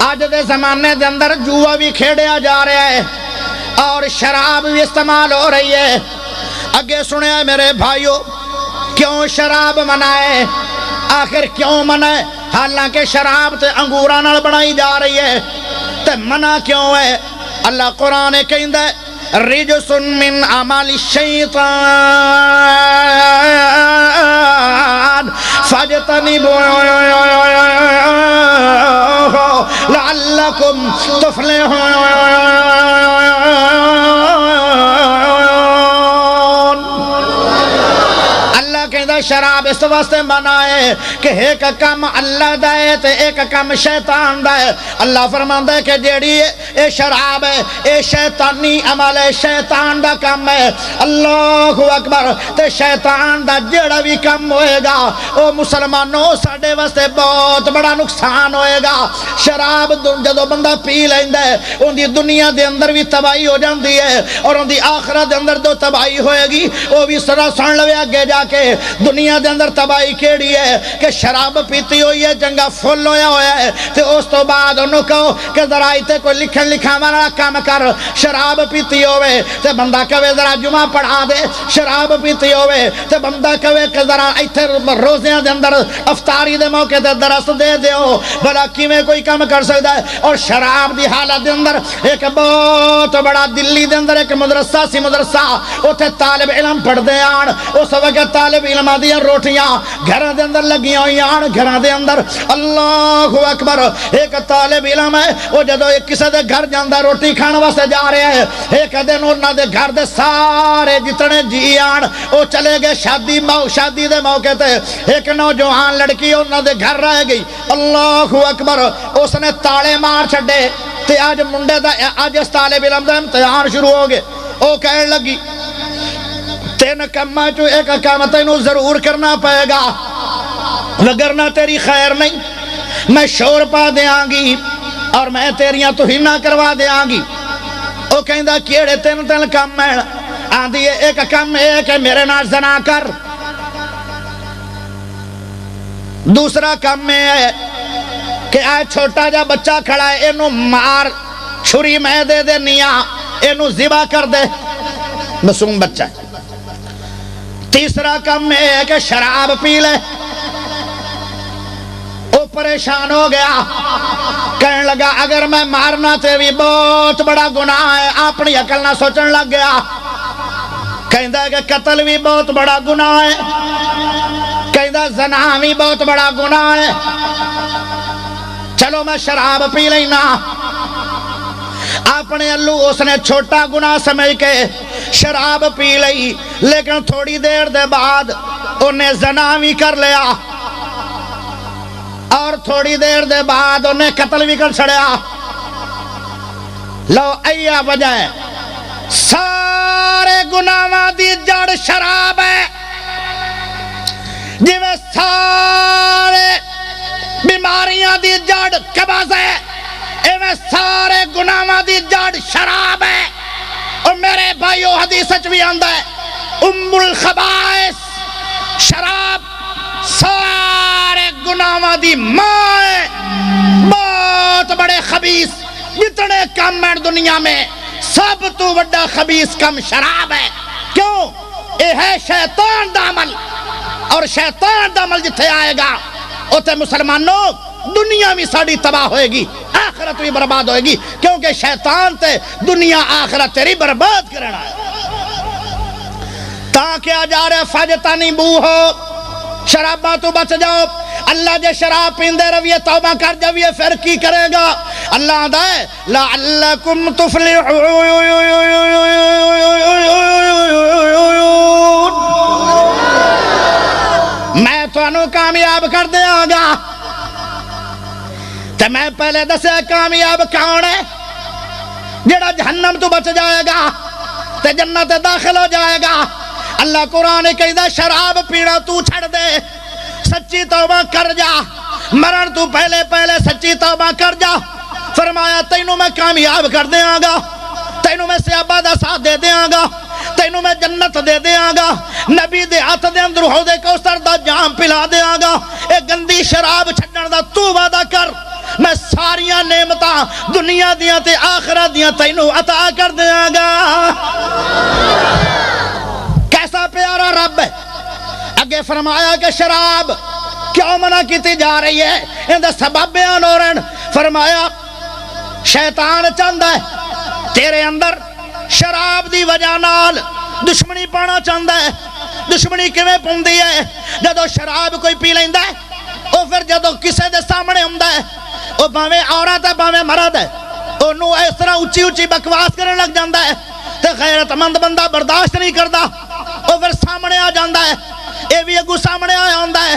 آج دے زمانے دے اندر جوا بھی کھیڑیا جا رہا ہے اور شراب بھی استعمال ہو رہی ہے۔ اگے سنیا میرے بھائیو، کیوں شراب منع ہے؟ آخر کیوں منع ہے؟ حالانکہ شراب تے انگوراں نال بنائی جا رہی ہے، تے منع کیوں ہے؟ اللہ قرآن کہندا ہے رجس من عمل الشیطان فاجتنبوه لعلکم تفلحون۔ اللہ کہندا شراب اس واسطے منع ہے کہ ایک کم اللہ دا ہے تے ایک کم شیطان دا ہے۔ اللہ فرماندا ہے کہ جیڑی اے شراب ہے اے شیطانی عمل ہے، شیطان دا کم ہے۔ اللہ اکبر۔ تے شیطان دا جیڑا بھی کم ہوئے گا او مسلمانوں ساڈے واسطے بہت بڑا نقصان ہوئے گا۔ شراب جدو بندہ پی لیندا ہے ان دی دنیا دے اندر بھی تباہی ہو جاندی ہے اور ان دی آخرت دے اندر جو تباہی ہوئے گی وہ بھی سرا سن لوے اگے جا کے۔ دنیا دے اندر تباہی کیڑی ہے کہ شراب پیتی ہوئی ہے، جنگا فل ہویا ہے، تے اس تو بعد انہوں کہو کہ ذرا ایتے کوئی لکھن لکھاوانا کام کر، شراب پیتی ہوئے تے بندہ کہوے ذرا جمعہ پڑھا دے، شراب پیتی ہوئے تے بندہ کہوے کہ ذرا ایتے روزیاں دے اندر افطاری دے موقع تے درس دے دیو، بھلا کیویں کوئی کام کر سکتا ہے؟ اور شراب دی حالت دے اندر ایک بہت بڑا دلی دے اندر ایک مدرسہ سی، مدرسہ اوتھے طالب علم پڑھ دے آن، اس وقت طالب علم دیاں روٹیاں گھراں دے اندر لگیاں ہوئی آن، گھراں دے اندر اللہ اکبر۔ ایک طالب علم ہے وہ جدو ایک کسی دے گھر جاندہ روٹی کھانا واسطے جا رہے ہیں، ایک دن انہاں دے گھر دے سارے جتنے جی آن وہ چلے گئے شادی دے موقع تے، ایک نوجوان لڑکی انہاں دے گھر رہ گئی۔ اللہ اکبر۔ اس نے تالے مار چھڑے تے آج منڈے دا آج اس طالب علم دا امتحان شروع ہو گئے۔ وہ کہنے لگی 3 کاماں چوں ایک کام تینوں ضرور کرنا پائے گا وگرنہ تیری خیر نہیں، میں شور پا دیاں گی اور میں تیریاں توہیناں کروا دیاں گی۔ وہ کہندا کیڑے 3 کام ہیں؟ آندھی ایک کام ہے کہ میرے نال زنا کر، دوسرا کام ہے کہ آئے چھوٹا جا بچہ کھڑا ہے اینو مار چھری میں دے دے نیاں اینو ذبح کر دے، معصوم بچہ ہے۔ تیسرا کام ہے کہ شراب پی لے۔ وہ پریشان ہو گیا، کہنے لگا اگر میں مارنا تے بھی بہت بڑا گناہ ہے، اپنی عقل نہ سوچن لگ گیا، کہندا ہے کہ قتل بھی بہت بڑا گناہ ہے، کہندا زنا بھی بہت بڑا گناہ ہے، چلو میں شراب پی لینا۔ اپنے اللہ اس نے چھوٹا گناہ سمجھ کے شراب پی لئی، لیکن تھوڑی دیر دے بعد انہیں زنا بھی کر لیا اور تھوڑی دیر دے بعد انہیں قتل بھی کر چھڑیا۔ لو ایا وجہ ہے سارے گناہاں دی جڑ شراب ہے، جی میں سارے بیماریاں دی جڑ قبض ہے، ایویں سارے گناہاں دی جڑ شراب ہے۔ اور میرے بھائیو حدیث وچ بھی آندا ہے ام الخبائث شراب سارے گناہاں دی ماں ہے۔ بہت بڑے خبیث جتنے کم ہیں دنیا میں سب تو بڑا خبیث کم شراب ہے۔ کیوں؟ یہ ہے شیطان دا عمل، اور شیطان دا عمل جتھے آئے گا اوتے مسلمانوں دنیا بھی ساڑی تباہ ہوئے گی، آخرت بھی برباد ہوئے گی، کیونکہ شیطان تے دنیا آخرت تیری برباد کرنا ہے۔ تاکہ آ جا رہے فجتانی بو ہو، شرابہ تو بچ جاؤ۔ اللہ جے شراب پیندے رویے توبہ کر جاویے پھر کی کرے گا؟ اللہ دے لعلکم تفلحون، میں تانوں کامیاب کر دیاں گا۔ تے میں پہلے دسے کامیاب کون ہے؟ جڑا جہنم تو بچ جائے گا تے جنت داخل ہو جائے گا۔ اللہ قرآن کہدا شراب پینا تو چھڑ دے، سچی توبہ کر جا، مرن تو پہلے پہلے سچی توبہ کر جا۔ فرمایا تینوں میں کامیاب کر دیاں گا، تینوں میں صحابہ دا ساتھ دے دیاں گا، تینوں میں جنت دے دیاں گا، نبی دے ہاتھ دے اندر حوض کوثر دا جام پلا دیاں گا۔ اے گندی شراب چھڈن دا تو وعدہ کر، میں ساریاں نعمتاں دنیا دیاں تے آخرت دیاں تینوں عطا کر دیاں گا۔ کیسا پیارا رب ہے۔ اگے فرمایا کہ شراب کیوں منع کیتی جا رہی ہے، ان دے سبب بیان ہو رہے ہیں۔ فرمایا شیطان چاہتا ہے تیرے اندر شراب دی وجہ نال دشمنی پانا چاہتا ہے۔ دشمنی کیویں پوندی ہے؟ جدو شراب کوئی پی لیندا ہے، او پھر جدو کسے دے سامنے ہوندا ہے، او باویں عورت ہے باویں مرد ہے، اونوں اس طرح اونچی اونچی بکواس کرن لگ جاندا ہے تے غیرت مند بندہ برداشت نہیں کردا، او پھر سامنے آ جاندا ہے، اے بھی اگوں سامنے آیا ہوندا ہے۔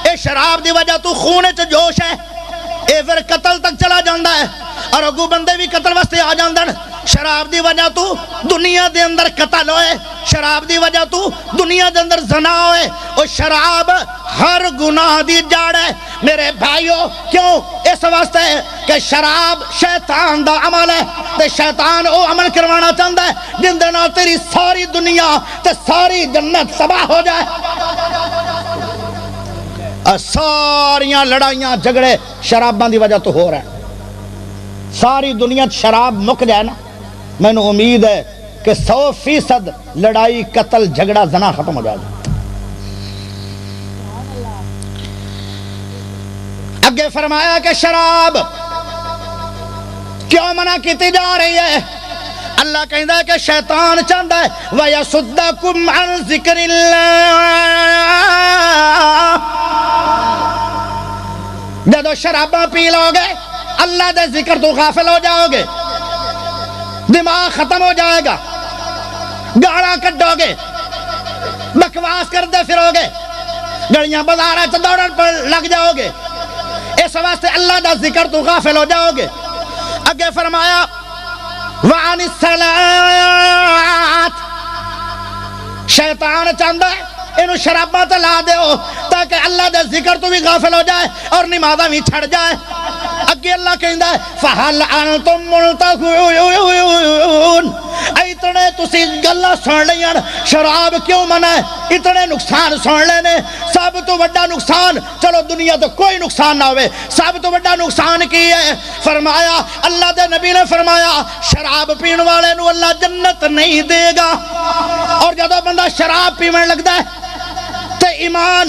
اے شراب دی وجہ تو خون وچ جوش ہے، اے پھر قتل تک چلا جاندا ہے، اور اگوں بندے بھی قتل واسطے آ جاندن۔ شراب دی وجہ تو دنیا دے اندر قتل ہوئے، شراب دی وجہ تو دنیا دے اندر زنا ہوئے۔ اور شراب ہر گناہ دی جاڑ ہے میرے بھائیو۔ کیوں؟ اس واسطے کہ شراب شیطان دا عمل ہے، تے شیطان او عمل کروانا چاہتا ہے جن دے نال تیری ساری دنیا تے ساری جنت تباہ ہو جائے۔ ساریاں لڑائیاں جھگڑے شراباں دی وجہ تو ہو رہا ہے۔ ساری دنیا شراب مک جائے نا، میں نے امید ہے کہ 100% لڑائی قتل جھگڑا زنا ختم ہو جائے گا۔ اگے فرمایا کہ شراب کیوں منع کیتی جا رہی ہے؟ اللہ کہندا ہے کہ شیطان چاہتا ہے وَيَصُدَّكُمْ عَنْ ذِكْرِ اللَّهِ، جدو شراباں پی لو گے اللہ دے ذکر تو غافل ہو جاؤ گے، دماغ ختم ہو جائے گا، گاڑا کڈو گے، بکواس کرتے پھرو گے، گڑیاں بازاراں چ دوڑن پر لگ جاؤ گے، اس واسطے اللہ دا ذکر تو غافل ہو جاؤ گے۔ اگے فرمایا وَعَنِ الصَّلَاةِ، شیطان چاہتا ہے انہوں شراباں تے لا دیو تاکہ اللہ دے ذکر تو بھی غافل ہو جائے اور نمازاں بھی چھڑ جائے۔ اگے اللہ کہندا ہے فَهَلْ أَنْتُمْ مُلْتَقُونَ، اتنے تسی گلاں سن لیاں شراب کیوں منع ہے، اتنے نقصان سن لینے۔ سب تو بڑا نقصان، چلو دنیا تو کوئی نقصان نہ ہوئے، سب تو بڑا نقصان کی ہے؟ فرمایا اللہ دے نبی نے فرمایا شراب پین والے نو اللہ جنت نہیں دے گا۔ اور جدو بندہ شراب پیون لگتا ہے تے ایمان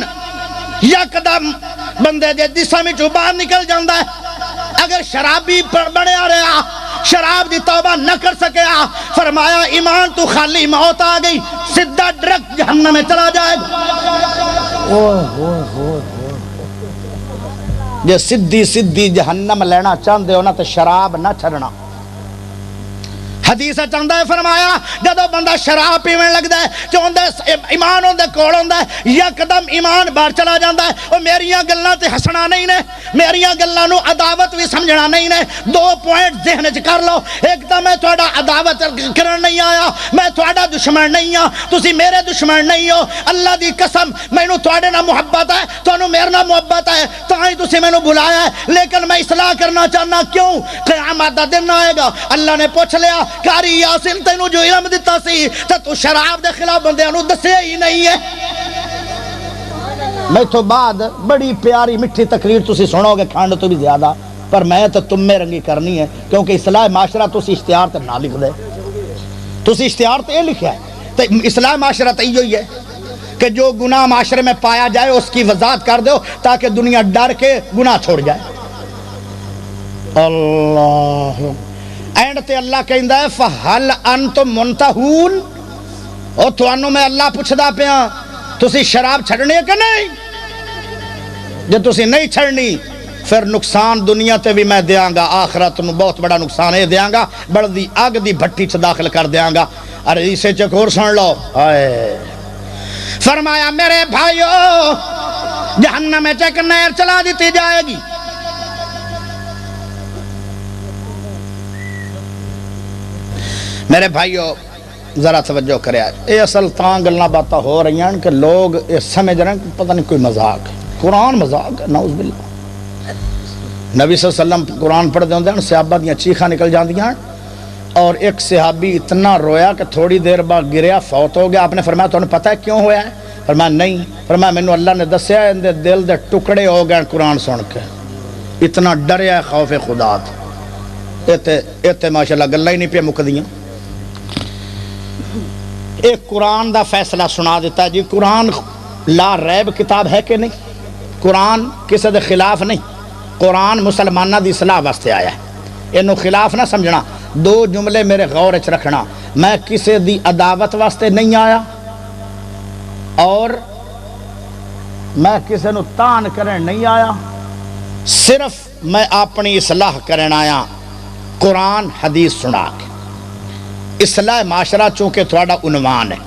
یکدم بندے دے جسم وچوں باہر نکل جاندا ہے۔ اگر شرابی بنیا رہا، شراب دی توبہ نہ کر سکیا، فرمایا ایمان تو خالی موت آ گئی، سدھا ڈائریکٹ جہنم میں چلا جائے گا۔ جے سدھی جہنم لینا چاہتے ہو نا تو شراب نہ چھڑنا۔ حدیث چاہتا ہے فرمایا جدو بندہ شراب پیون لگتا ہے جو ایمان ہوندے کول ہوندا ہے یکدم ایمان باہر چلا جاتا ہے۔ وہ میریاں گلاں تے ہسنا نہیں نے، میریاں گلاں نو عداوت بھی سمجھنا نہیں نے۔ 2 پوائنٹ ذہن وچ کر لو، ایک تو میں تہاڈا عداوت کرن نہیں آیا، میں تہاڈا دشمن نہیں ہاں، تسی میرے دشمن نہیں ہو۔ اللہ دی قسم مینوں تہاڈے نال محبت ہے، تانوں میرے نال محبت ہے، تاں ہی تسی مینوں بلایا ہے، لیکن میں اصلاح کرنا چاہنا۔ کیوں؟ قیامت دا دن آئے گا، اللہ نے پوچھ لیا کاری یاسین تینوں جو علم دیتا سی تے تو شراب دے خلاف بندیاں نو دسیا ہی نہیں ہے۔ میں تو بعد بڑی پیاری مٹھی تقریر تسی سنو گے کھانڈ تو بھی زیادہ، پر میں تو تم میں رنگی کرنی ہے کیونکہ اصلاح معاشرہ تسی اشتہار تے نہ لکھ دے، تسی اشتہار تے لکھیا ہے تے اصلاح معاشرہ تے یہی ہے کہ جو گناہ معاشرے میں پایا جائے اس کی وضاحت کر دو تاکہ دنیا ڈر کے گناہ چھوڑ جائے۔ اللہ اینڈ تے اللہ کہندا ہے فَهَلْ أَنْتُمْ مُنْتَهُونَ، او تھانوں میں اللہ پوچھدا پیاں تسی شراب چھڑنی ہے کہ نہیں؟ جے تسی نہیں چھڑنی پھر نقصان دنیا تے بھی میں دیاں گا، آخرت نو بہت بڑا نقصان ہے دیاں گا، بڑی اگ دی بھٹی چ داخل کر دیاں گا۔ حدیث چ اور سن لو، فرمایا میرے بھائیو جہنم میں ایک نہر چلا دیتی جائے گی، میرے بھائیو ذرا توجہ کرے، یہ اصل تاں گلنا باتاں ہو رہی ہیں کہ لوگ یہ سمجھ رہے ہیں کہ پتہ نہیں کوئی مذاق ہے، قرآن مذاق ہے، نعوذ باللہ۔ نبی صلی اللہ علیہ وسلم قرآن پڑھ دے ہیں، صحابہ دیاں چیخاں نکل جاندیاں، اور ایک صحابی اتنا رویا کہ تھوڑی دیر بعد گریا، فوت ہو گیا۔ آپ نے فرمایا تو انہیں پتہ ہے کیوں ہویا ہے؟ فرمایا نہیں، فرمایا میں نے اللہ نے دسیا ہے، اندے دل دے ٹکڑے ہو گئے قرآن سن کے، اتنا ڈریا ہے خوف خدا تے۔ ایتے ماشاءاللہ گلہ ہی نہیں پہ مکدیاں۔ ایک قرآن دا فیصلہ سنا دیتا ہے جی، قرآن لا ریب کتاب ہے کہ نہیں؟ قرآن کسی دے خلاف نہیں، قرآن مسلمانہ دی اصلاح واسطے آیا ہے، انہوں خلاف نہ سمجھنا۔ دو جملے میرے غور اچ رکھنا، میں کسی دی عداوت واسطے نہیں آیا، اور میں کسی نو تان کرن نہیں آیا، صرف میں اپنی اصلاح کرن آیا قرآن حدیث سنا کے۔ اصلاح معاشرہ چونکہ تھوڑا عنوان ہے،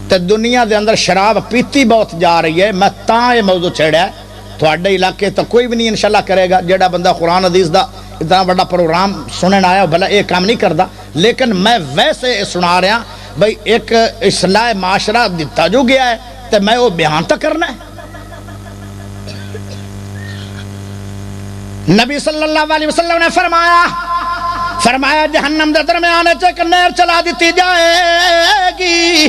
تو دنیا دے اندر شراب پیتی بہت جا رہی ہے، میں تاں یہ موضوع چھیڑیا ہے، تھوڑے علاقے تو کوئی بھی نہیں انشاءاللہ کرے گا، جیڑا بندہ قرآن حدیث دا اتنا بڑا پروگرام سنن آیا بھلا یہ کام نہیں کردا، لیکن میں ویسے سنا رہا بھئی ایک اصلاح معاشرہ دیتا جو گیا ہے تو میں وہ بیان تک کرنا ہے۔ نبی صلی اللہ علیہ وسلم نے فرمایا جہنم دے درمیان ایک نہر چلا دیتی جائے گی،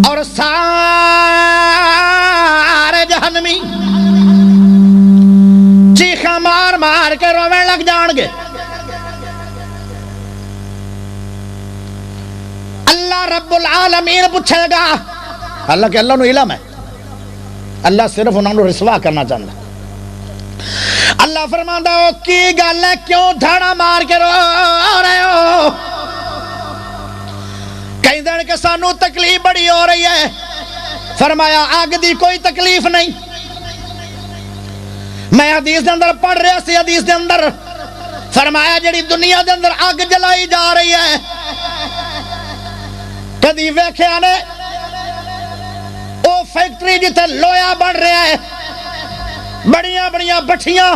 اور سارے جہنمی چیخاں مار مار کے رونے لگ جان گے۔ اللہ رب العالمین پوچھے گا، حالانکہ اللہ نو علم ہے، اللہ صرف انہوں نے رسوا کرنا چاہتا ہے۔ اللہ فرماندا ہو کی گل ہے، کیوں دھاڑا مار کے رو رہے ہو؟ کہیں دن کہ سانو تکلیف بڑی ہو رہی ہے۔ فرمایا آگ دی کوئی تکلیف نہیں، میں حدیث دے اندر پڑھ رہا سی، حدیث دے اندر فرمایا جڑی دنیا دے اندر آگ جلائی جا رہی ہے، کدی ویکھیا نے او فیکٹری جتے لویا بڑھ رہا ہے، بڑیاں بڑیاں بٹھیاں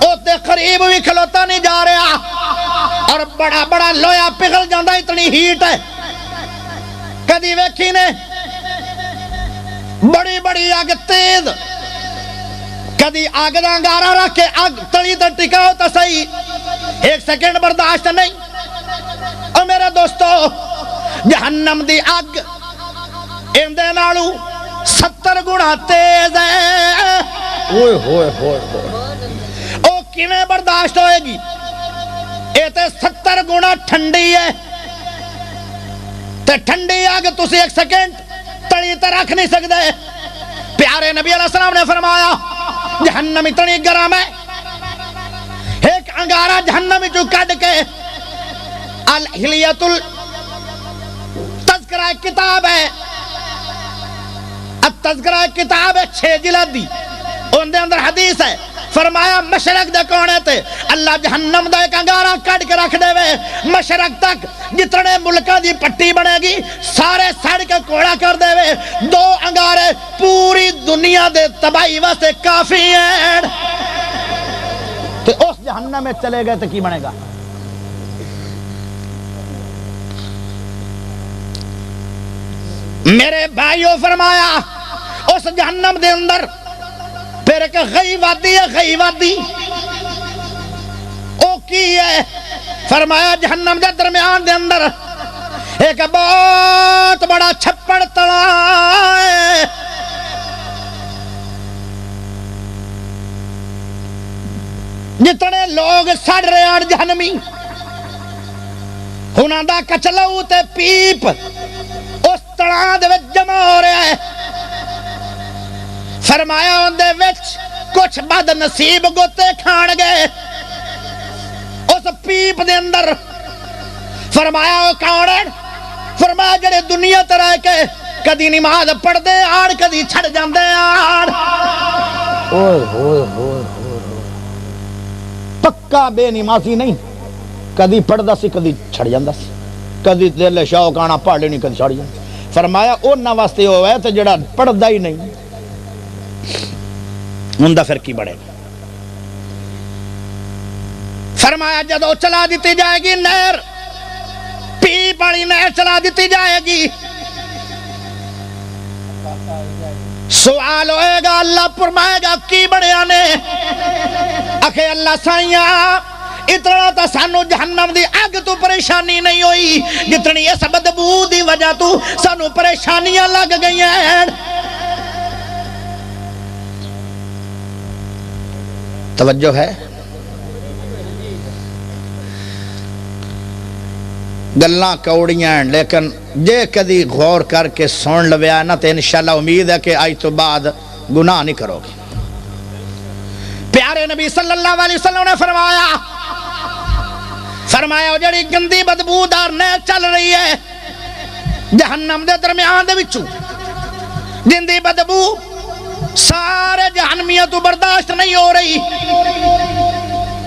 اوتے قریب بھی کھلوتا نہیں جا رہا، اور بڑا بڑا لویا پگھل جاندہ، اتنی ہیٹ ہے۔ کدی ویکھی نے بڑی بڑی آگ تیز، کدی آگ دا انگارہ رکھ کے آگ تڑی تے ٹکاؤ تا صحیح، ایک سیکنڈ برداشت نہیں۔ اور میرے دوستو جہنم دی آگ اندے نالو 70 گنا تیز ہے، اوئے ہوئے ہوئے او کیویں برداشت ہوئے گی؟ اے تے 70 گنا ٹھنڈی ہے، تے ٹھنڈی آگ تسی ایک سیکنڈ تڑی تے رکھ نہیں سکتے۔ پیارے نبی علیہ السلام نے فرمایا جہنم اتنی گرم ہے، ایک انگارہ جہنم جو کٹ کے الحلیت التذکرہ کتاب ہے، التذکرہ کتاب ہے 6 جلد دی، ان دے اندر حدیث ہے، فرمایا مشرق دے کونے تے اللہ جہنم دا ایک انگارہ کٹ کے رکھ دے وے، مشرق تک جتنے ملکہ دی پٹی بنے گی سارے سڑ کے کوڑا کر دے وے، 2 انگارے پوری دنیا دے تباہی واسطے کافی ہیں۔ تو اس جہنم میں چلے گئے تو کی بنے گا؟ میرے بھائیوں فرمایا اس جہنم دے اندر پھر ایک غی وادی ہے، غی وادی او کی ہے؟ فرمایا جہنم دے درمیان دے اندر ایک بہت بڑا چھپڑ تلا ہے، جتنے لوگ سڑ رہے ہیں جہنمی، انہاں دا کچلو تے پیپ اس تڑاں دے وچ جمع ہو رہا ہے۔ فرمایا ان دے وچ کچھ بد نصیب گوتے کھان گئے اس پیپ دے اندر۔ فرمایا وہ کون ہے؟ فرمایا جڑے دنیا تے رہ کے کدی نماز پڑھ دے آڑ کدی چھڑ جاندے آڑ پکا بے نمازی نہیں کدی پڑھ دا سی کدی چھڑ جاندہ سی کدی دل شوق آنا پڑھ لینی کدی چھڑ جاندہ فرمایا اونا واسطے ہوا ہے تو جڑا پڑھ دا ہی نہیں اندہ پھر کی بڑھے گا فرمایا جدو چلا دیتی جائے گی نہر پی پڑی نہر چلا دیتی جائے گی سوال ہوئے گا اللہ فرمائے گا کی بڑے آنے اکھے اللہ سائیاں اتنا تا سانو جہنم دی آگ تو پریشانی نہیں ہوئی جتنی اس بدبو دی وجہ تو سانو پریشانیاں لگ گئی ہیں توجہ ہے گلاں کوڑیاں ہیں لیکن جے کدی غور کر کے سون لویا نا تو انشاءاللہ امید ہے کہ آج تو بعد گناہ نہیں کرو گے پیارے نبی صلی اللہ علیہ وسلم نے فرمایا وہ جڑی گندی بدبودار نہر چل رہی ہے جہنم دے درمیان دے وچوں جندی بدبو سارے جہنمیاں تو برداشت نہیں ہو رہی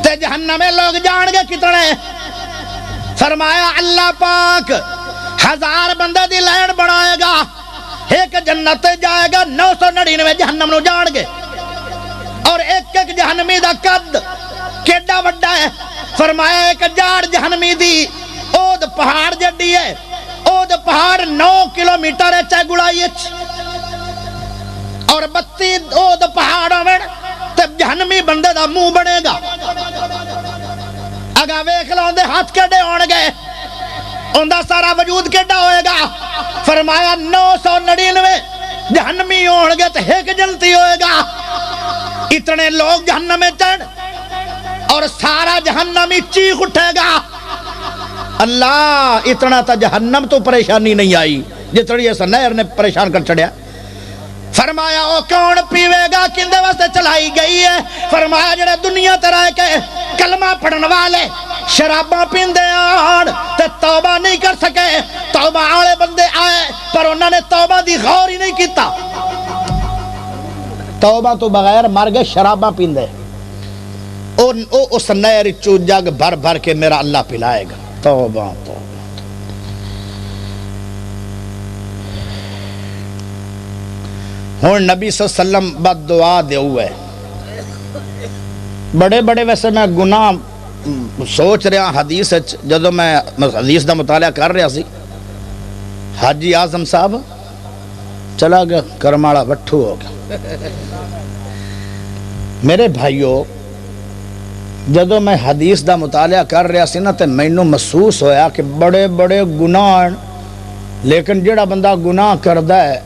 تے جہنم میں لوگ جان گے کتنے فرمایا اللہ پاک 1000 بندے دی لائن بنائے گا ایک جنت جائے گا 999 جہنم نو جان گے اور ایک ایک جہنمی دا قد کیڈا وڈا ہے فرمایا ایک جاڑ جہنمی دی اود پہاڑ جڑی ہے اود پہاڑ 9 کلومیٹر ہے چاہ گڑائی اور 32 اود پہاڑ ہوئے تب جہنمی بندے دا منہ بنے گا اگا ویکھ لو اندے ہاتھ کیڈے ہون گے اندہ سارا وجود کیڈا ہوئے گا فرمایا 999 جہنمی ہون گے تو ایک جنتی ہوئے گا اتنے لوگ جہنم میں چڑھ اور سارا جہنمی چیخ اٹھے گا اللہ اتنا تا جہنم تو پریشانی نہیں آئی جتنی ایسا نہر نے پریشان کر چڑھیا فرمایا او کون پیوے گا کندے واسطے چلائی گئی ہے فرمایا جڑے دنیا ترائے کے کلمہ پڑھن والے شراباں پیندے آن تے توبہ نہیں کر سکے توبہ آلے بندے آئے پر انہوں نے توبہ دی غور ہی نہیں کیتا توبہ تو بغیر مر گئے شراباں پیندے اس نہر چو جگ بھر بھر کے میرا اللہ پلائے گا توبہ توبہ ہون نبی صلی اللہ علیہ وسلم بد دعا دے ہوئے بڑے بڑے ویسے میں گناہ سوچ رہا حدیث جدو میں حدیث دا مطالعہ کر رہا سی حاجی اعظم صاحب چلا گیا کرمالا وٹھو ہو گیا میرے بھائیو جدو میں حدیث دا مطالعہ کر رہا سی نا تے مینوں محسوس ہویا کہ بڑے بڑے گناہ لیکن جڑا بندہ گناہ کردہ ہے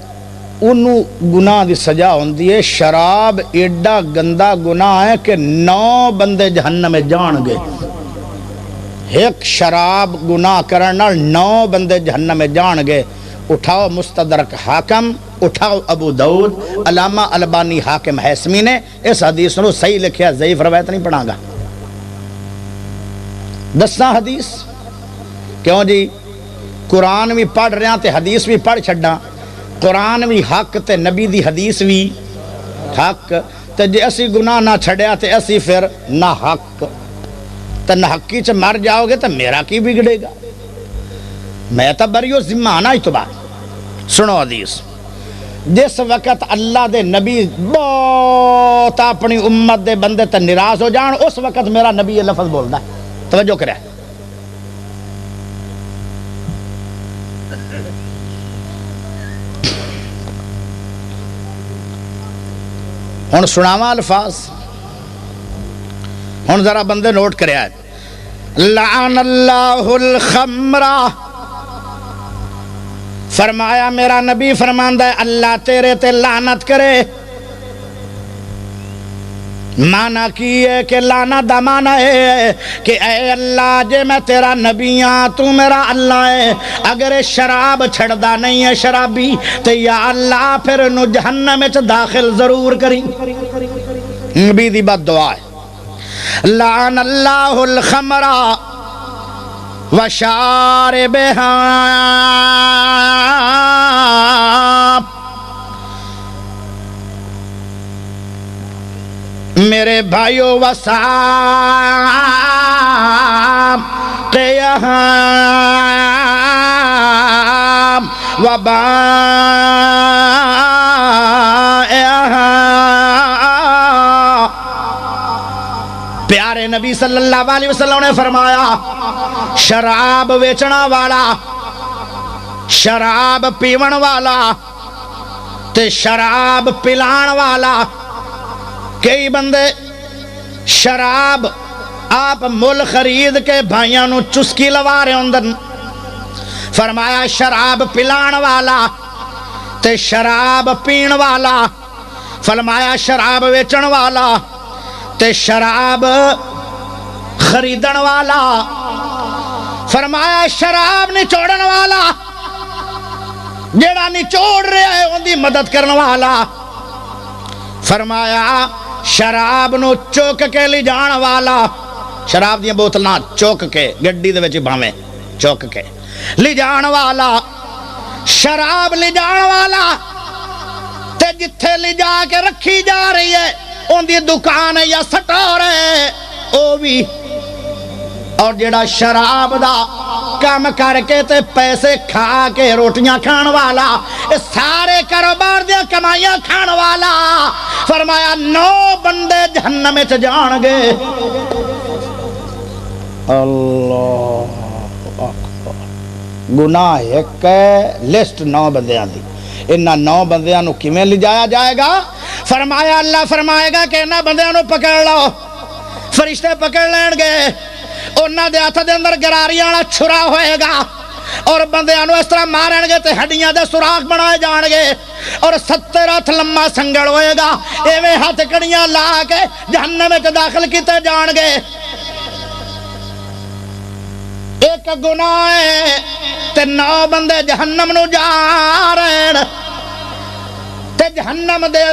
انہوں گناہ دی سجا ہوندی ہے شراب ایڈا گندہ گناہ ہے کہ 9 بندے جہنم میں جان گے ایک شراب گناہ کرنا 9 بندے جہنم میں جان گے اٹھاؤ مستدرک حاکم اٹھاؤ ابو داؤد علامہ البانی حاکم حیثمی نے اس حدیث نو صحیح لکھیا ضعیف روایت نہیں پڑھا گا دسنا حدیث کیوں جی قرآن بھی پڑھ رہے ہیں تے حدیث بھی پڑھ چھڑنا قرآن بھی حق تے نبی دی حدیث بھی حق تے جے اسی گناہ نہ چھڑیا تے اسی پھر نہ حق تے نہ حقی چ مر جاؤ گے تے میرا کی بگڑے گا میں تا بریو ذمہ آنا ہی تو بات سنو حدیث جس وقت اللہ دے نبی بہت اپنی امت دے بندے تے ناراض ہو جان اس وقت میرا نبی یہ لفظ بولدا ہے توجہ کرے ہن سناواں الفاظ ہن ذرا بندے نوٹ کرے لعن اللہ الخمرہ فرمایا میرا نبی فرماندہ ہے اللہ تیرے تے لعنت کرے مانا کی ہے کہ لعنت دا مانا ہے کہ اے اللہ جے میں تیرا نبی ہاں تو میرا اللہ ہے اگر شراب چھڑدا نہیں ہے شرابی تو یا اللہ پھر انہوں جہنم میں داخل ضرور کری نبی دی بد دعا ہے لعن اللہ الخمرہ وشاربہا میرے بھائیو وسام قیہام وبائہام. پیارے نبی صلی اللہ علیہ وسلم نے فرمایا شراب ویچنا والا، شراب پیون والا تے شراب پلان والا، کئی بندے شراب آپ مل خرید کے بھائیاں نو چسکی لوا رہے ہوندن. فرمایا شراب پلان والا تے شراب پین والا، فرمایا شراب ویچن والا تے شراب خریدن والا، فرمایا شراب نچوڑن والا جیڑا نچوڑ رہا ہے ان دی مدد کرنے والا، فرمایا شراب نو چوک کے لی جان والا، شراب دیا بوتلنا چوک کے گڈی دے وچ بھاویں چوک کے لی جان والا، شراب لی جان والا تے جتھے لی جا کے رکھی جا رہی ہے ان دی دکان یا سٹور ہے او بھی، اور جڑا شراب دا کام کر کے تے پیسے کھا کے روٹیاں کھان والا، سارے کاروبار دیا کمائیاں کھان والا، فرمایا 9 بندے جہنم میں جان گے. اللہ اکبر. گناہ ایک ہے، لسٹ 9 بندیاں دی. انہاں 9 بندیاں نو کیویں لے جایا جائے گا؟ فرمایا اللہ فرمائے گا کہ انہاں بندیاں نو پکڑ لو، فرشتے پکڑ لین گے، انہاں دے ہاتھ دے اندر گراریاں والا چھرا ہوئے گا اور بندیاں نو اس طرح مارن گے تے ہڈیاں دے سوراخ بنائے جان گے اور 70 ہاتھ لمبا سنگڑ ہوئے گا، ایویں ہاتھ کڑیاں لا کے جہنم وچ داخل کیتے جان گے. ایک گناہ ہے تے 9 بندے جہنم نو جا رہے ہیں. تے جہنم دے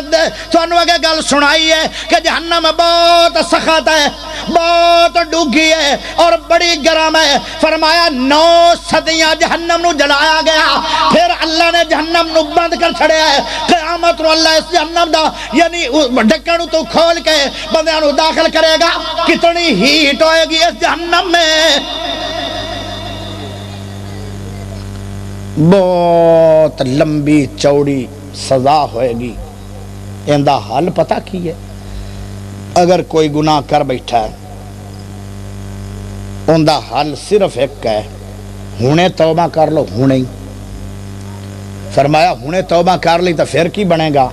تھانوں اگے گل سنائی ہے کہ جہنم بہت سخت ہے، بہت ڈوگھی ہے اور بڑی گرم ہے. فرمایا 9 صدیاں جہنم نو جلایا گیا، پھر اللہ نے جہنم نو بند کر چھڑیا ہے. قیامت نو اللہ اس جہنم دا یعنی ڈھکن تو کھول کے بندیاں نو داخل کرے گا. کتنی ہیٹ ہوئے گی اس جہنم میں، بہت لمبی چوڑی سزا ہوئے گی. اندہ حل پتہ کی ہے؟ اگر کوئی گناہ کر بیٹھا ہے اندہ حل صرف ایک ہے، ہونے توبہ کر لو. ہونے ہی فرمایا ہونے توبہ کر لی تو پھر کی بنے گا؟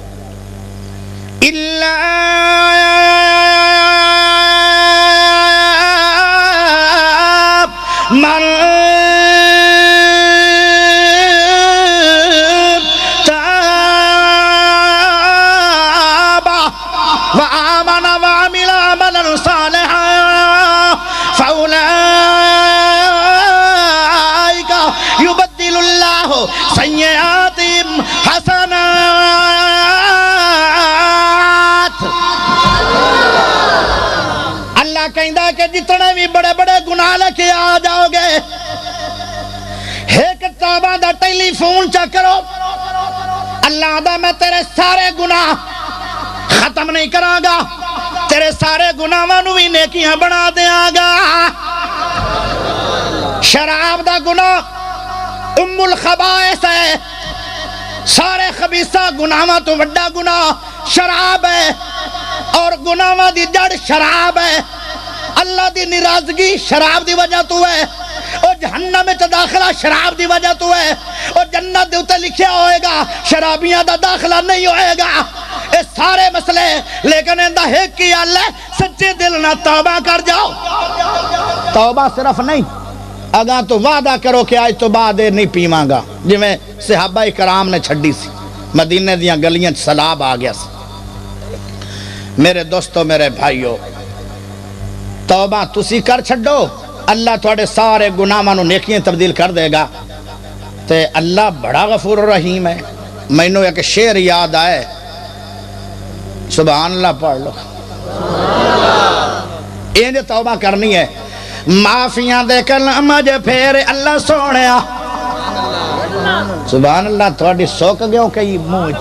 من وآمن وعمل عملا صالحا فأولئك يبدل الله سيئاتهم حسنات. اللہ کہندا کہ جتنے بھی بڑے بڑے گناہ لے کے آ جاؤ گے، ایک توبہ دا ٹیلی فون چیک کرو، اللہ دا میں تیرے سارے گناہ ختم نہیں کراں گا، تیرے سارے گناہاں نو بھی نیکیاں بنا دیاں گا. شراب دا گناہ ام الخبائث ہے، سارے خبیثہ گناہاں تو بڑا گناہ شراب ہے، اور گناہاں دی جڑ شراب ہے. اللہ دی ناراضگی شراب دی وجہ تو ہے، اور جہنم میں داخلہ شراب دی وجہ تو ہے، اور جنت دے اوتے لکھیا ہوئے گا شرابیاں دا داخلہ نہیں ہوئے گا. اے سارے مسئلے لیکن اندہ ایک کی اللہ سچے دل نہ توبہ کر جاؤ. توبہ صرف نہیں، اگاں تو وعدہ کرو کہ آج تو بعد نہیں پیواں گا، جی میں صحابہ کرام نے چھڑی سی، مدینے دیاں گلیاں سلاب آ گیا سی. میرے دوستو میرے بھائیو، توبہ تسی کر چھڑو، اللہ تھوڑے سارے گناہاں نو نیکیاں تبدیل کر دے گا. تے اللہ بڑا غفور رحیم ہے. مینوں ایک شعر یاد آئے، سبحان اللہ پڑھ لو. یہ توبہ کرنی ہے، معافیاں دے کلم جے پھیرے اللہ سونیا. سبحان اللہ. تھوڑی سوک گئے ہو کئی منہ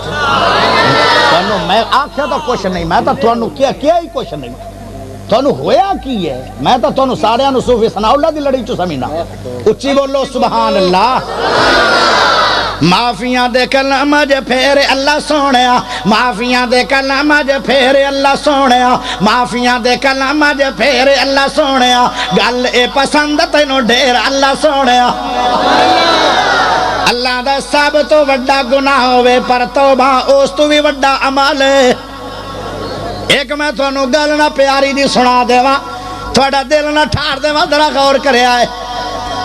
میں آخیا تو کچھ نہیں، میں تو کیا ہی کچھ نہیں، تھانوں ہویا کی ہے؟ میں تو تھانوں سارے نو صوفی ثناء اللہ دی لڑی چ سمینا۔ اچھی بولو سبحان اللہ۔ معافیاں دے کلام جے پھیرے اللہ سونیا، معافیاں دے کلام جے پھیرے اللہ سونیا، معافیاں دے کلام جے پھیرے اللہ سونیا، گل اے پسند تینوں ڈھیر اللہ سونیا۔ اللہ دا سب تو وڈا گناہ ہوئے پر توبہ اس تو بھی وڈا عمل ہے۔ ایک میں تھانوں گل نہ پیاری دی سنا دیواں، تھوڑا دل نہ ٹھار دیواں، ذرا غور کرے آئے۔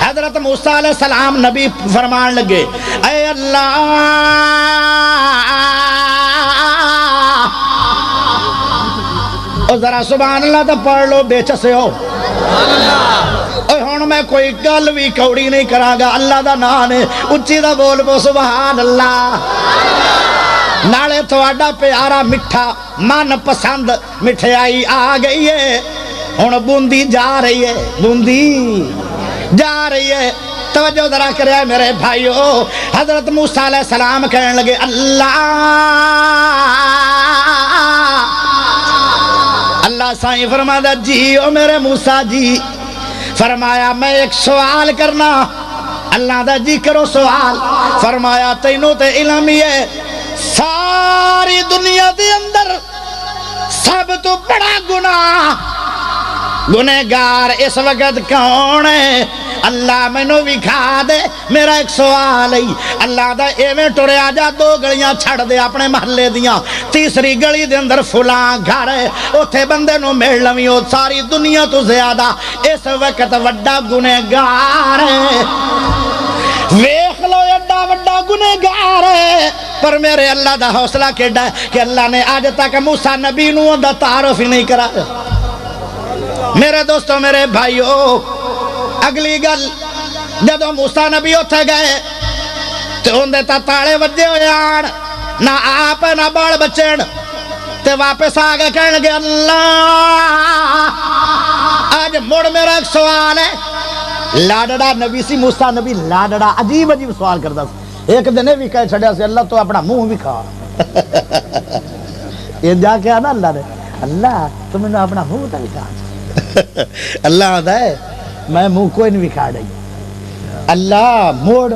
حضرت موسیٰ علیہ السلام نبی فرمان لگے، اے اللہ ذرا سبحان اللہ تو پڑھ لو بے چسے ہو۔ ہن میں کوئی گل بھی کوڑی نہیں کراں گا، اللہ دا نام نے اچھی دا بول بو سبحان اللہ۔ نالے تھوڑا پیارا مٹھا من پسند مٹھائی آ گئی ہے، ہن بوندی جا رہی ہے، بوندی جا رہی ہے۔ توجہ ذرا کرے میرے بھائیو، حضرت موسیٰ علیہ السلام کہنے لگے اللہ سائیں فرمایا جی او میرے موسیٰ جی، فرمایا میں ایک سوال کرنا۔ اللہ دا جی کرو سوال۔ فرمایا تینوں تے علم ہی ہے ساری دنیا دے اندر سب تو بڑا گنہگار اس وقت کون ہے؟ اللہ میں نو بھی کھا دے، میرا ایک سوال ہے۔ اللہ دا ایویں ٹریا جا، دو گلیاں چھڑ دے اپنے محلے دیاں، تیسری گلی دے اندر فلاں گھر ہے، اوتھے بندے نو مل لویں، او ساری دنیا تو زیادہ اس وقت وڈا گنہگار ہے۔ ویکھ لو ایڈا وڈا گنہگار ہے، پر میرے اللہ دا حوصلہ کیڈا ہے کہ اللہ نے آج تک موسیٰ نبی نو دا تعارف ہی نہیں کرایا۔ میرے دوستو میرے بھائیو، اگلی گل جدو موسیٰ نبی اتھے گئے تو اندے تا تاڑے وجے ہوئے آن، نہ آپ نہ بڑ بچن، تے واپس آگے کہنے لگے اللہ آج مڑ میرا ایک سوال ہے۔ لاڈڑا نبی سی موسیٰ نبی، لاڈڑا عجیب عجیب سوال کرتا سی۔ ایک دنے بھی کہہ چھڑیا سی اللہ تو اپنا منہ بھی کھا۔ یہ جا کے آنا اللہ نے، اللہ تم نے اپنا منہ تو بھی کھا۔ اللہ آتا ہے میں منہ کوئی نہیں بھی کھا رہی۔ اللہ موڑ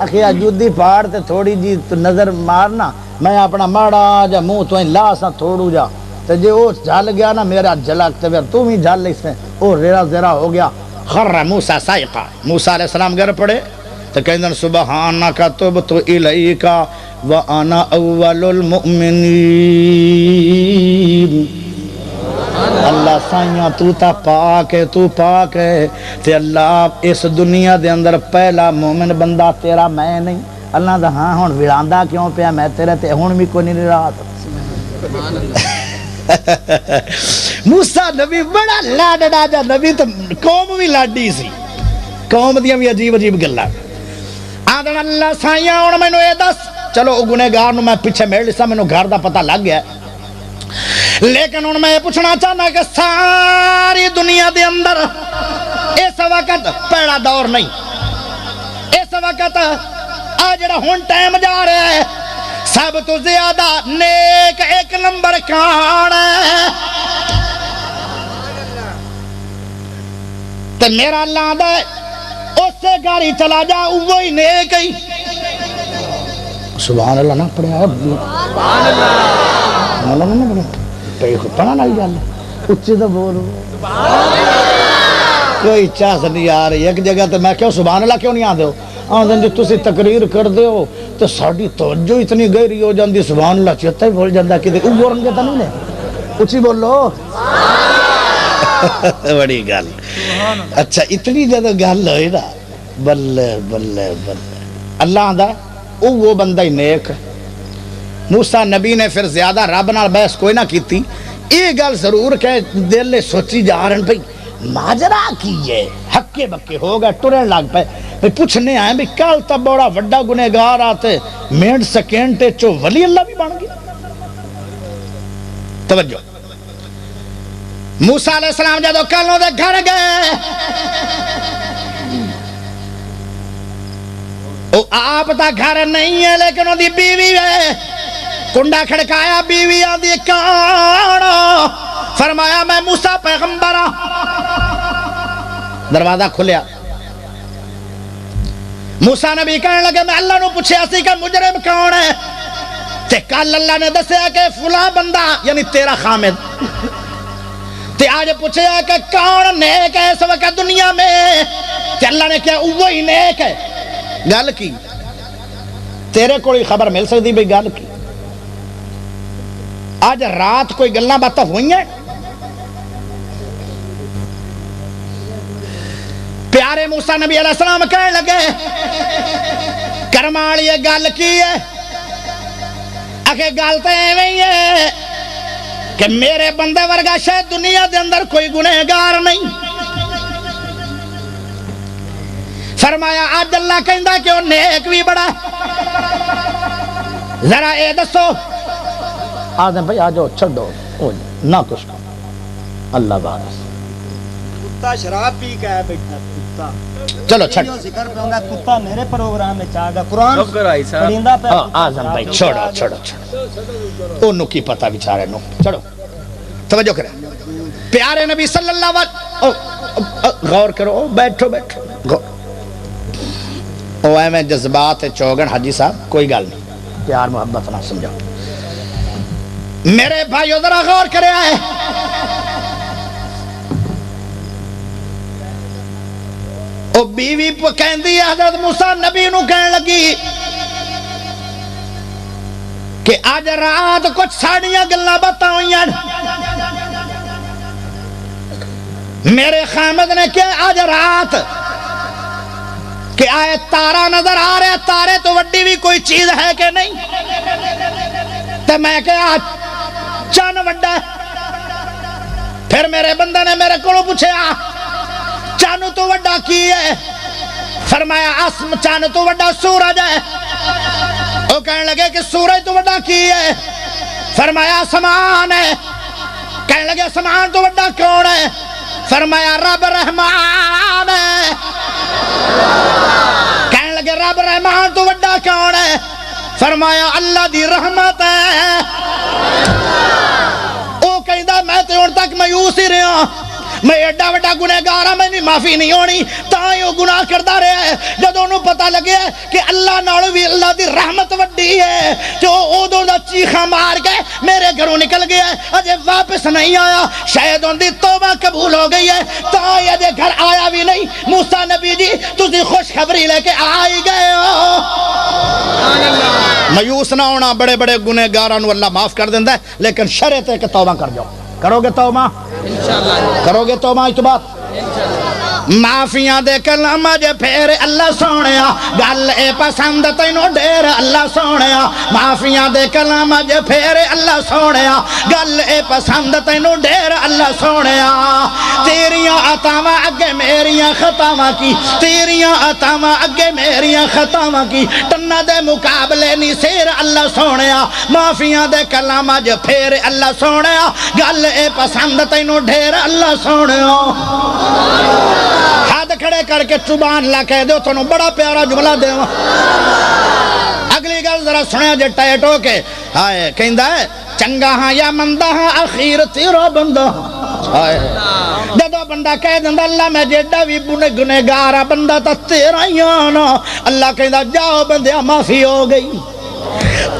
اخیا جودی پہاڑ تے تھوڑی جی نظر مارنا، میں اپنا ماڑا جا منہ تو لا سا تھوڑو جا، تے جے وہ جھل گیا نا میرا جھلک تے پھر تم ہی جھل اس میں وہ ریرا زیرا ہو گیا۔ خر موسیٰ سائقہ، موسیٰ علیہ السلام گر پڑے تو کہندن سبحانک تبت الیک وانا اول المؤمنین۔ اللہ سائیاں تو تا پاک ہے، تو پاک ہے، تے اللہ اس دنیا دے اندر پہلا مومن بندہ تیرا میں نہیں۔ اللہ دا ہاں ہون ویڑاندہ کیوں پیا میں تیرے تے ہون بھی کوئی نہیں رہا تھا۔ موسیٰ نبی بڑا لاڈڑا جا نبی، تو قوم بھی لاڈی سی، قوم دیاں بھی عجیب عجیب گلا آدھن اللہ سائیاں ہون میں نو اے دس۔ چلو گنہگار نو میں پیچھے میرے لسا میں نو گھر دا پتہ لگ گیا، لیکن ان میں یہ پوچھنا چاہنا کہ ساری دنیا دے اندر اس وقت پہلا دور نہیں، اس وقت آجڑا ہون ٹائم جا رہا ہے، سب تو زیادہ نیک ایک نمبر کان ہے۔ تو میرا اللہ دے اس سے گاڑی چلا جا وہی نیک ہی۔ سبحان اللہ نہ پڑھا ہے، سبحان اللہ نہ پڑھا پڑھا نہ جانا اچھے تو بولو، کوئی چاس نہیں آ رہی۔ ایک جگہ تو میں کہو سبحان اللہ کیوں نہیں آ دے ہو، آدھن جو تسی تقریر کر دے ہو تو ساڑی توجہ اتنی گہری ہو جاندی، سبحان اللہ چیتا ہی بھول جاندہ کہ دیکھ اوہ رنگے تا نہیں لے اچھی بولو۔ بڑی گل، اچھا اتنی جدہ گل ہوئی نا، بلے بلے بلے اللہ آدھا وہ بندہ ہی نیک۔ موسیٰ نبی نے پھر زیادہ رب نال بحث کوئی نہ کیتی، یہ گل ضرور کہ دل لے سوچی جا رہن بھئی ماجرا کی ہے، ہکے بکے ہو گئے ٹرن لگ پہ پوچھنے آئے بھی کل تا بڑا وڈا گنہگار آتے منٹ سیکنڈ چو ولی اللہ بھی بن گیا۔ توجہ، موسیٰ علیہ السلام جدو کلوں دے گھر گئے، آپ تا گھر نہیں ہے لیکن وہ دی بیوی ہے، کنڈا کھڑکایا، بیوی آدھی کون؟ فرمایا میں موسیٰ پیغمبر ہاں۔ دروازہ کھلیا، موسیٰ نبی کہنے لگے میں اللہ نو پوچھیا سی کہ مجرم کون ہے، تے کل اللہ نے دسیا کہ فلاں بندہ یعنی تیرا خامد، تے آج پوچھیا کہ کون نیک ہے اس وقت دنیا میں، تے اللہ نے کہا وہی نیک ہے۔ گل کی تیرے کوئی خبر مل سکتی بھی گل کی؟ آج رات کوئی گلاں باتیں ہوئی ہیں؟ پیارے موسیٰ نبی علیہ السلام کہنے لگے کرمال یہ گل کی ہے؟ آکھے گل تو ایویں ہے کہ میرے بندے ورگا شاید دنیا دے اندر کوئی گنہگار نہیں۔ فرمایا آج اللہ کہندا کہ وہ نیک بھی بڑا ہے، ذرا اے دسو۔ آدم بھائی آجو چھڑو نہ کچھ اللہ بارس کتا شراب پی کے ہے بیٹھا کتا، چلو چھڑ ذکر پہ ہونگا کتا میرے پروگرام میں چاہتا قرآن پڑھیندہ پہ آزم بھائی چھوڑو چھوڑو چھوڑو انہوں کی پتہ بیچارے نو چھوڑو توجہ کریں پیارے نبی صلی اللہ علیہ وسلم غور کرو بیٹھو بیٹھو او اے میں جذبات چوگن حاجی صاحب کوئی گل نہیں پیار محبت نہ سمجھو میرے بھائیو ذرا غور کرے آئے او بیوی کہندی ہے حضرت موسیٰ نبی نو کہنے لگی کہ آج رات کچھ ساڑیاں گلنا بتاؤں میرے خامد نے کیا آج رات کہ آئے تارا نظر آ رہے تارے تو وڈی بھی کوئی چیز ہے کہ نہیں تو میں کہا چان وڈا پھر میرے بندہ نے میرے کو پوچھے چانو تو وڈا کی ہے فرمایا اسم چانو تو وڈا سورج ہے وہ کہنے لگے کہ سورج تو وڈا کی ہے فرمایا سمان ہے کہنے لگے سمان تو وڈا کون ہے فرمایا رب رحمان ہے کہنے لگے رب رحمان تو وڈا کون ہے فرمایا اللہ دی رحمت ہے وہ کہندہ میں تو ان تک مایوس ہی رہا میں ایڈا وڈا گنہگارا میں معافی نہیں ہونی تاں وہ گناہ کردہ رہا ہے جب انہوں پتہ لگے کہ اللہ نالو بھی اللہ دی رحمت وڈی ہے جو اودوں دا چیخا مار کے میرے گھروں نکل گیا ہے اجے واپس نہیں آیا شاید ان دی توبہ قبول ہو گئی ہے تاں اجے گھر آیا بھی نہیں موسیٰ نبی جی تسی خوش خبری لے کے آئی گئے ہو مایوس نہ ہونا بڑے بڑے گنہگاروں اللہ معاف کر دیندہ ہے لیکن شرط ہے کہ توبہ کر جاؤ کرو گے توبہ کرو گے توبہ اس بات معافیاں دے کلام جے پھر اللہ سونیا گل اے پسند تینوں ڈیر اللہ سونیا معافیاں دے کلام جے پھر اللہ سونیا گل اے پسند تینوں ڈیر اللہ سونیا تیریاں عطاواں اگے میریاں خطاواں کی تیریاں عطاواں اگے میریاں خطاواں کی تنہ دے مقابلے نہیں سیر اللہ سونیا معافیاں دے کلام جے پھر اللہ سونیا گل اے پسند تینوں ڈیر اللہ سونیا ہاتھ کھڑے کر کے چوبان لا کہہ دو تو بڑا پیارا جملہ دے اگلی گل ذرا سنیا جے ٹائٹ ہو کے ہائے کہندہ ہے چنگا ہاں یا مندہ ہاں اخیر تیرو بندہ ہائے جدو بندہ کہہ دندہ اللہ میں جیڈا بھی گنہگارا بندہ تا تیرا یانا اللہ کہندہ جاؤ بندیا معافی ہو گئی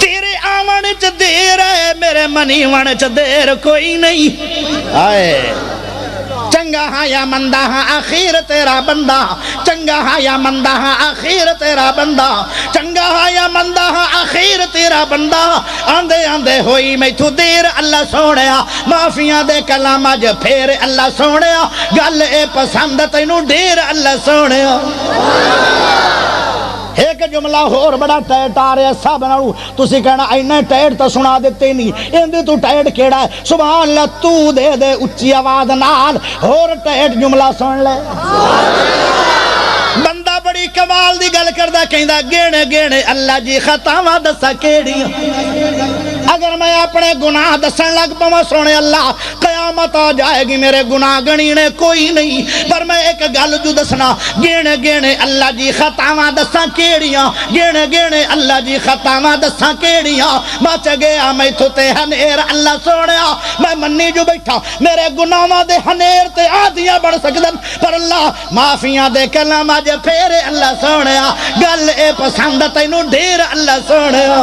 تیرے آمن چ دیر ہے میرے منی ون چ دیر کوئی نہیں ہائے چنگا ہاں یا مندہ ہاں آخیر تیرا بندہ چنگا ہاں یا مندہ ہاں آخیر تیرا بندہ چنگا ہاں یا مندہ ہاں آخیر تیرا بندہ آندے آندے ہوئی میں تو دیر اللہ سونیا معافیاں دے کلام اج پھر اللہ سونیا گل اے پسند تینوں ڈیر اللہ سونیا ایک جملہ اور بڑا ٹیٹ آ رہا ہے سب نالو تسی کہنا اینے ٹیٹ تو سنا دیتے نہیں اندے تو ٹیٹ کیڑا ہے سبحان اللہ تو دے دے اچھی آواز نال اور ٹیٹ جملہ سن لے بندہ بڑی کمال دی گل کردہ کہندہ گینے گینے اللہ جی خطاواں دسا کیڑی اگر میں اپنے گناہ دسن لگ پاواں سونے اللہ قیامت آ جائے گی میرے گناہ گنینے کوئی نہیں پر میں ایک گل جو دسنا گینے گینے اللہ جی خطاواں دساں کیڑیاں گینے گینے اللہ جی خطاواں دساں کیڑیاں بچ گیا میں تو تے ہنیر اللہ سونیا میں منی جو بیٹھا میرے گناہاں دے ہنیر تے آدیاں بڑھ سکدن پر اللہ معافیاں دے کلمہ جے پھیرے اللہ سونیا گل اے پسند تینوں ڈھیر اللہ سونیا